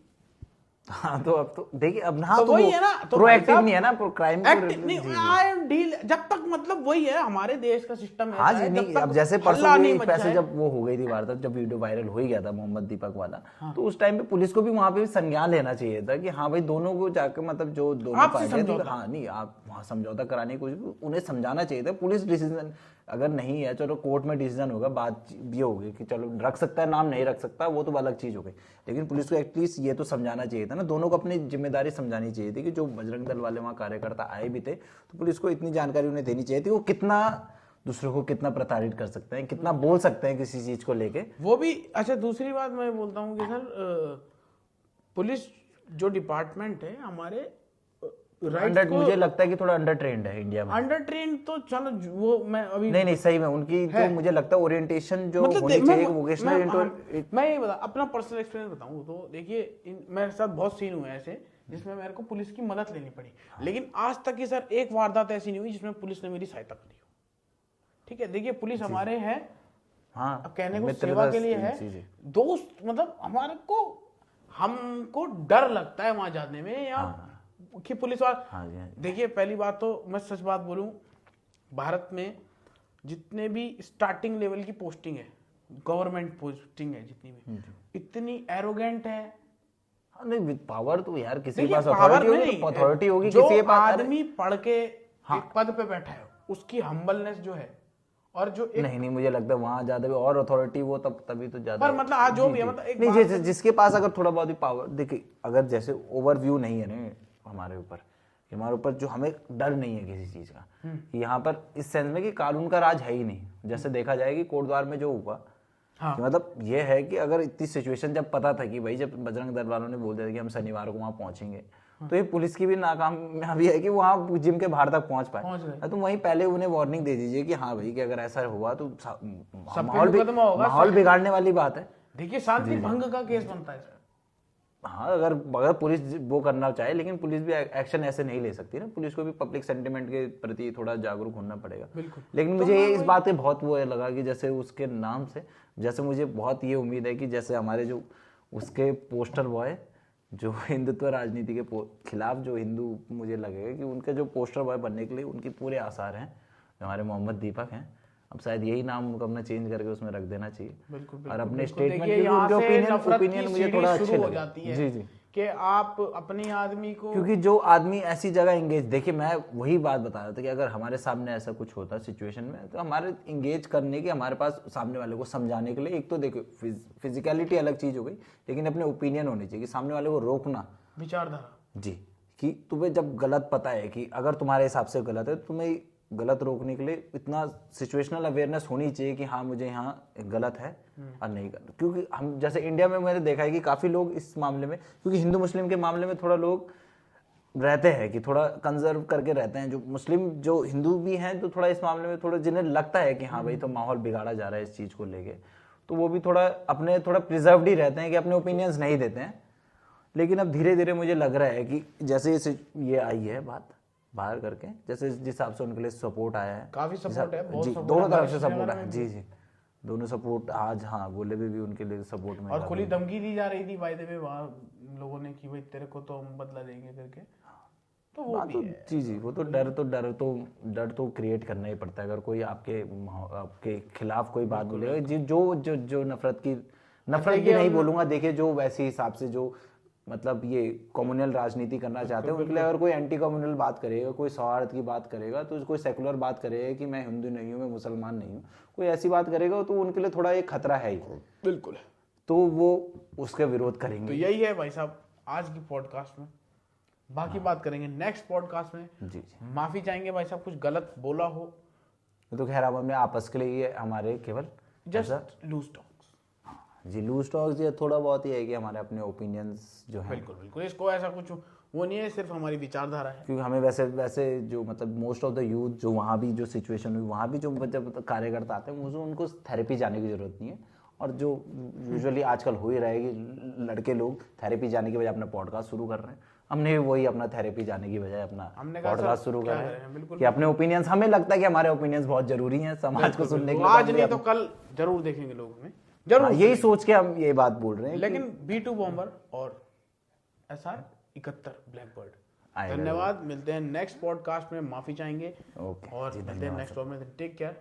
हाँ, तो अब तो देखिए, अब हाँ, तो वही है ना, तो प्रोएक्टिव नहीं है ना, क्राइम एक्टिव नहीं, आई एम डील जब तक, मतलब वही है हमारे देश का सिस्टम है। हाँ जी, नहीं, अब जैसे परसों भी पैसे जब वो हो गई थी वारदात, जब वीडियो वायरल हो ही गया था मोहम्मद दीपक वाला, तो उस टाइम पे पुलिस को भी वहां पे संज्ञान लेना चाहिए था कि हाँ भाई दोनों को जाकर, मतलब जो दोनों पार्टी, हाँ नहीं, आप वहाँ समझौता कराने की कोशिश, उन्हें समझाना चाहिए था। पुलिस डिसीजन अगर नहीं है, चलो कोर्ट में डिसीजन होगा, बात ये होगी कि चलो रख सकता है नाम, नहीं रख सकता, वो तो अलग चीज हो गई, लेकिन पुलिस को एटलीस्ट ये तो समझाना चाहिए था ना, दोनों को अपनी जिम्मेदारी समझानी चाहिए थी कि जो बजरंग दल वाले वहाँ कार्यकर्ता आए भी थे, तो पुलिस को इतनी जानकारी उन्हें देनी चाहिए थी, वो कितना दूसरों को कितना प्रताड़ित कर सकते हैं, कितना बोल सकते हैं किसी चीज को लेके, वो भी। अच्छा, दूसरी बात मैं बोलता हूँ कि सर पुलिस जो डिपार्टमेंट है हमारे, मुझे लगता है कि थोड़ा अंडर ट्रेंड है इंडिया में। अंडर ट्रेंड तो चलो वो मैं अभी नहीं सही में उनकी जो मुझे लगता है ओरिएंटेशन जो मतलब होनी चाहिए वोकेशनल, मैं ये बता अपना पर्सनल एक्सपीरियंस बताऊं तो देखिए, मेरे साथ बहुत सीन हुए ऐसे जिसमें मेरे को पुलिस की मदद लेनी पड़ी, लेकिन आज तक की सर एक वारदात ऐसी नहीं हुई जिसमें पुलिस ने मेरी सहायता करी हो। ठीक है, देखिए पुलिस हमारे है, हाँ, अब कहने को सेवा के लिए है, दोस्त, मतलब हमारे को, हमको डर लगता है वहां जाने में या कि पुलिस वाले। देखिए पहली बात तो मैं सच बात बोलूं, भारत में जितने भी स्टार्टिंग लेवल की पोस्टिंग है, गवर्नमेंट पोस्टिंग है जितनी भी, इतनी एरोगेंट है। नहीं, विद पावर तो यार किसी के पास अथॉरिटी होगी, किसी के पास आदमी पढ़ के एक पद पे बैठा है, उसकी हम्बलनेस जो है, और जो नहीं मुझे लगता है वहां ज्यादा भी और अथॉरिटी वो तभी तो ज्यादा, पर मतलब आज जो भी है, मतलब एक नहीं, जिसके पास अगर थोड़ा बहुत भी पावर, देखिए अगर जैसे ओवरव्यू नहीं है ना हमारे ऊपर जो हमें डर नहीं है किसी चीज का, यहाँ पर इस सेंस में कि कानून का राज है ही नहीं, जैसे देखा जाए कि कोटद्वार में जो हुआ, हाँ। मतलब ये है कि अगर इतनी सिचुएशन जब पता था कि भाई, जब बजरंग दल वालों ने बोल दिया कि हम शनिवार को वहां पहुंचेंगे, तो ये पुलिस की भी नाकामयाबी है कि वहां जिम के बाहर तक पहुंच पाए, तो वहीं पहले उन्हें वार्निंग दे दीजिए कि हाँ भाई कि अगर ऐसा हुआ तो माहौल बिगाड़ने वाली बात है। देखिए शांति भंग का केस बनता है। हाँ, अगर पुलिस वो करना चाहे, लेकिन पुलिस भी एक्शन ऐसे नहीं ले सकती ना, पुलिस को भी पब्लिक सेंटिमेंट के प्रति थोड़ा जागरूक होना पड़ेगा। लेकिन मुझे ये इस बात पे बहुत वो लगा कि जैसे उसके नाम से, जैसे मुझे बहुत ये उम्मीद है कि जैसे हमारे जो उसके पोस्टर बॉय जो हिंदुत्व राजनीति के खिलाफ जो हिंदू, मुझे लगेगा कि उनके जो पोस्टर बॉय बनने के लिए उनकी पूरे आसार हैं, जो हमारे मोहम्मद दीपक हैं, अब शायद यही नाम उनको अपना चेंज करके उसमें रख देना चाहिए। बिल्कुल, और अपने स्टेटमेंट की ओपिनियन मुझे थोड़ा अच्छे लगे। जी कि आप अपने आदमी को, क्योंकि जो आदमी ऐसी जगह एंगेज, देखिए मैं वही बात बता रहा था कि अगर हमारे सामने ऐसा कुछ होता सिचुएशन में, तो हमारे एंगेज करने की, हमारे पास सामने वाले को समझाने के लिए, एक तो देखो फिजिकलिटी अलग चीज हो गई, लेकिन अपने ओपिनियन होने चाहिए कि सामने वाले को रोकना, विचारधारा जी, कि तुम्हें जब गलत पता है कि अगर तुम्हारे हिसाब से गलत है, तुम्हें गलत रोकने के लिए इतना सिचुएशनल अवेयरनेस होनी चाहिए कि हाँ मुझे यहाँ गलत है और नहीं करना। क्योंकि हम जैसे इंडिया में मैंने देखा है कि काफी लोग इस मामले में, क्योंकि हिंदू मुस्लिम के मामले में थोड़ा लोग रहते हैं कि थोड़ा कंजर्व करके रहते हैं, जो मुस्लिम जो हिंदू भी हैं, तो थोड़ा इस मामले में थोड़ा जिन्हें लगता है कि हाँ भाई तो माहौल बिगाड़ा जा रहा है इस चीज को लेके, तो वो भी थोड़ा अपने थोड़ा प्रिजर्व्ड ही रहते हैं कि अपने ओपिनियंस नहीं देते हैं। लेकिन अब धीरे धीरे मुझे लग रहा है कि जैसे ये आई है बात बाहर करके, जैसे जिस हिसाब से उनके लिए सपोर्ट आया है, काफी सपोर्ट है, बहुत जी, दोनों तरफ से सपोर्ट है, जी जी, दोनों सपोर्ट आज, हाँ बोले भी उनके लिए सपोर्ट में। और खुली धमकी दी जा रही थी बाय द वे वहाँ लोगों ने कि भाई तेरे को तो हम बदला देंगे करके, तो वो भी है। जी वो तो डर तो क्रिएट करना ही पड़ता है। अगर कोई आपके खिलाफ कोई बात बोलेगा, जो नफरत की भी नहीं बोलूंगा, देखिए जो वैसे हिसाब से जो मतलब ये कम्युनल राजनीति करना चाहते हैं उनके लिए अगर कोई एंटी कम्युनल बात करेगा, कोई सौहार्द की बात करेगा, तो कोई सेकुलर बात करेगा कि मैं हिंदू नहीं हूँ, मैं मुसलमान नहीं हूँ, कोई ऐसी बात करेगा तो उनके लिए थोड़ा एक खतरा है ही। बिल्कुल, तो वो उसका विरोध करेंगे। तो यही है भाई साहब आज की पॉडकास्ट में, बाकी बात करेंगे नेक्स्ट पॉडकास्ट में। जी माफी चाहेंगे भाई साहब कुछ गलत बोला हो तो खैर अब हमने आपस के लिए हमारे केवल जस्ट लूज टॉक्स। जी लूज टॉक्स, ये थोड़ा बहुत ही है कि हमारे अपने ओपिनियंस जो है। बिल्कुल, इसको ऐसा कुछ वो नहीं है, सिर्फ हमारी विचारधारा है। क्योंकि हमें वैसे जो मतलब मोस्ट ऑफ द यूथ जो वहाँ भी जो सिचुएशन हुई, वहाँ भी जो जब कार्यकर्ता आते हैं उनको थेरेपी जाने की जरूरत नहीं है। और जो यूजुअली आजकल हो ही रहा है कि लड़के लोग थेरेपी जाने की बजाय अपना पॉडकास्ट शुरू कर रहे हैं, हमने वही अपना थेरेपी जाने की बजाय अपना पॉडकास्ट शुरू कर रहे हैं कि अपने ओपिनियंस, हमें लगता है कि हमारे ओपिनियंस बहुत जरूरी हैं समाज को सुनने के लिए। आज नहीं तो कल जरूर देखेंगे लोग हमें, जरूर यही सोच के हम ये बात बोल रहे हैं। लेकिन B2 बॉम्बर और SR 71 ब्लैकबर्ड, धन्यवाद। मिलते हैं नेक्स्ट पॉडकास्ट में, माफी चाहेंगे और मिलते हैं नेक्स्ट में। Take care.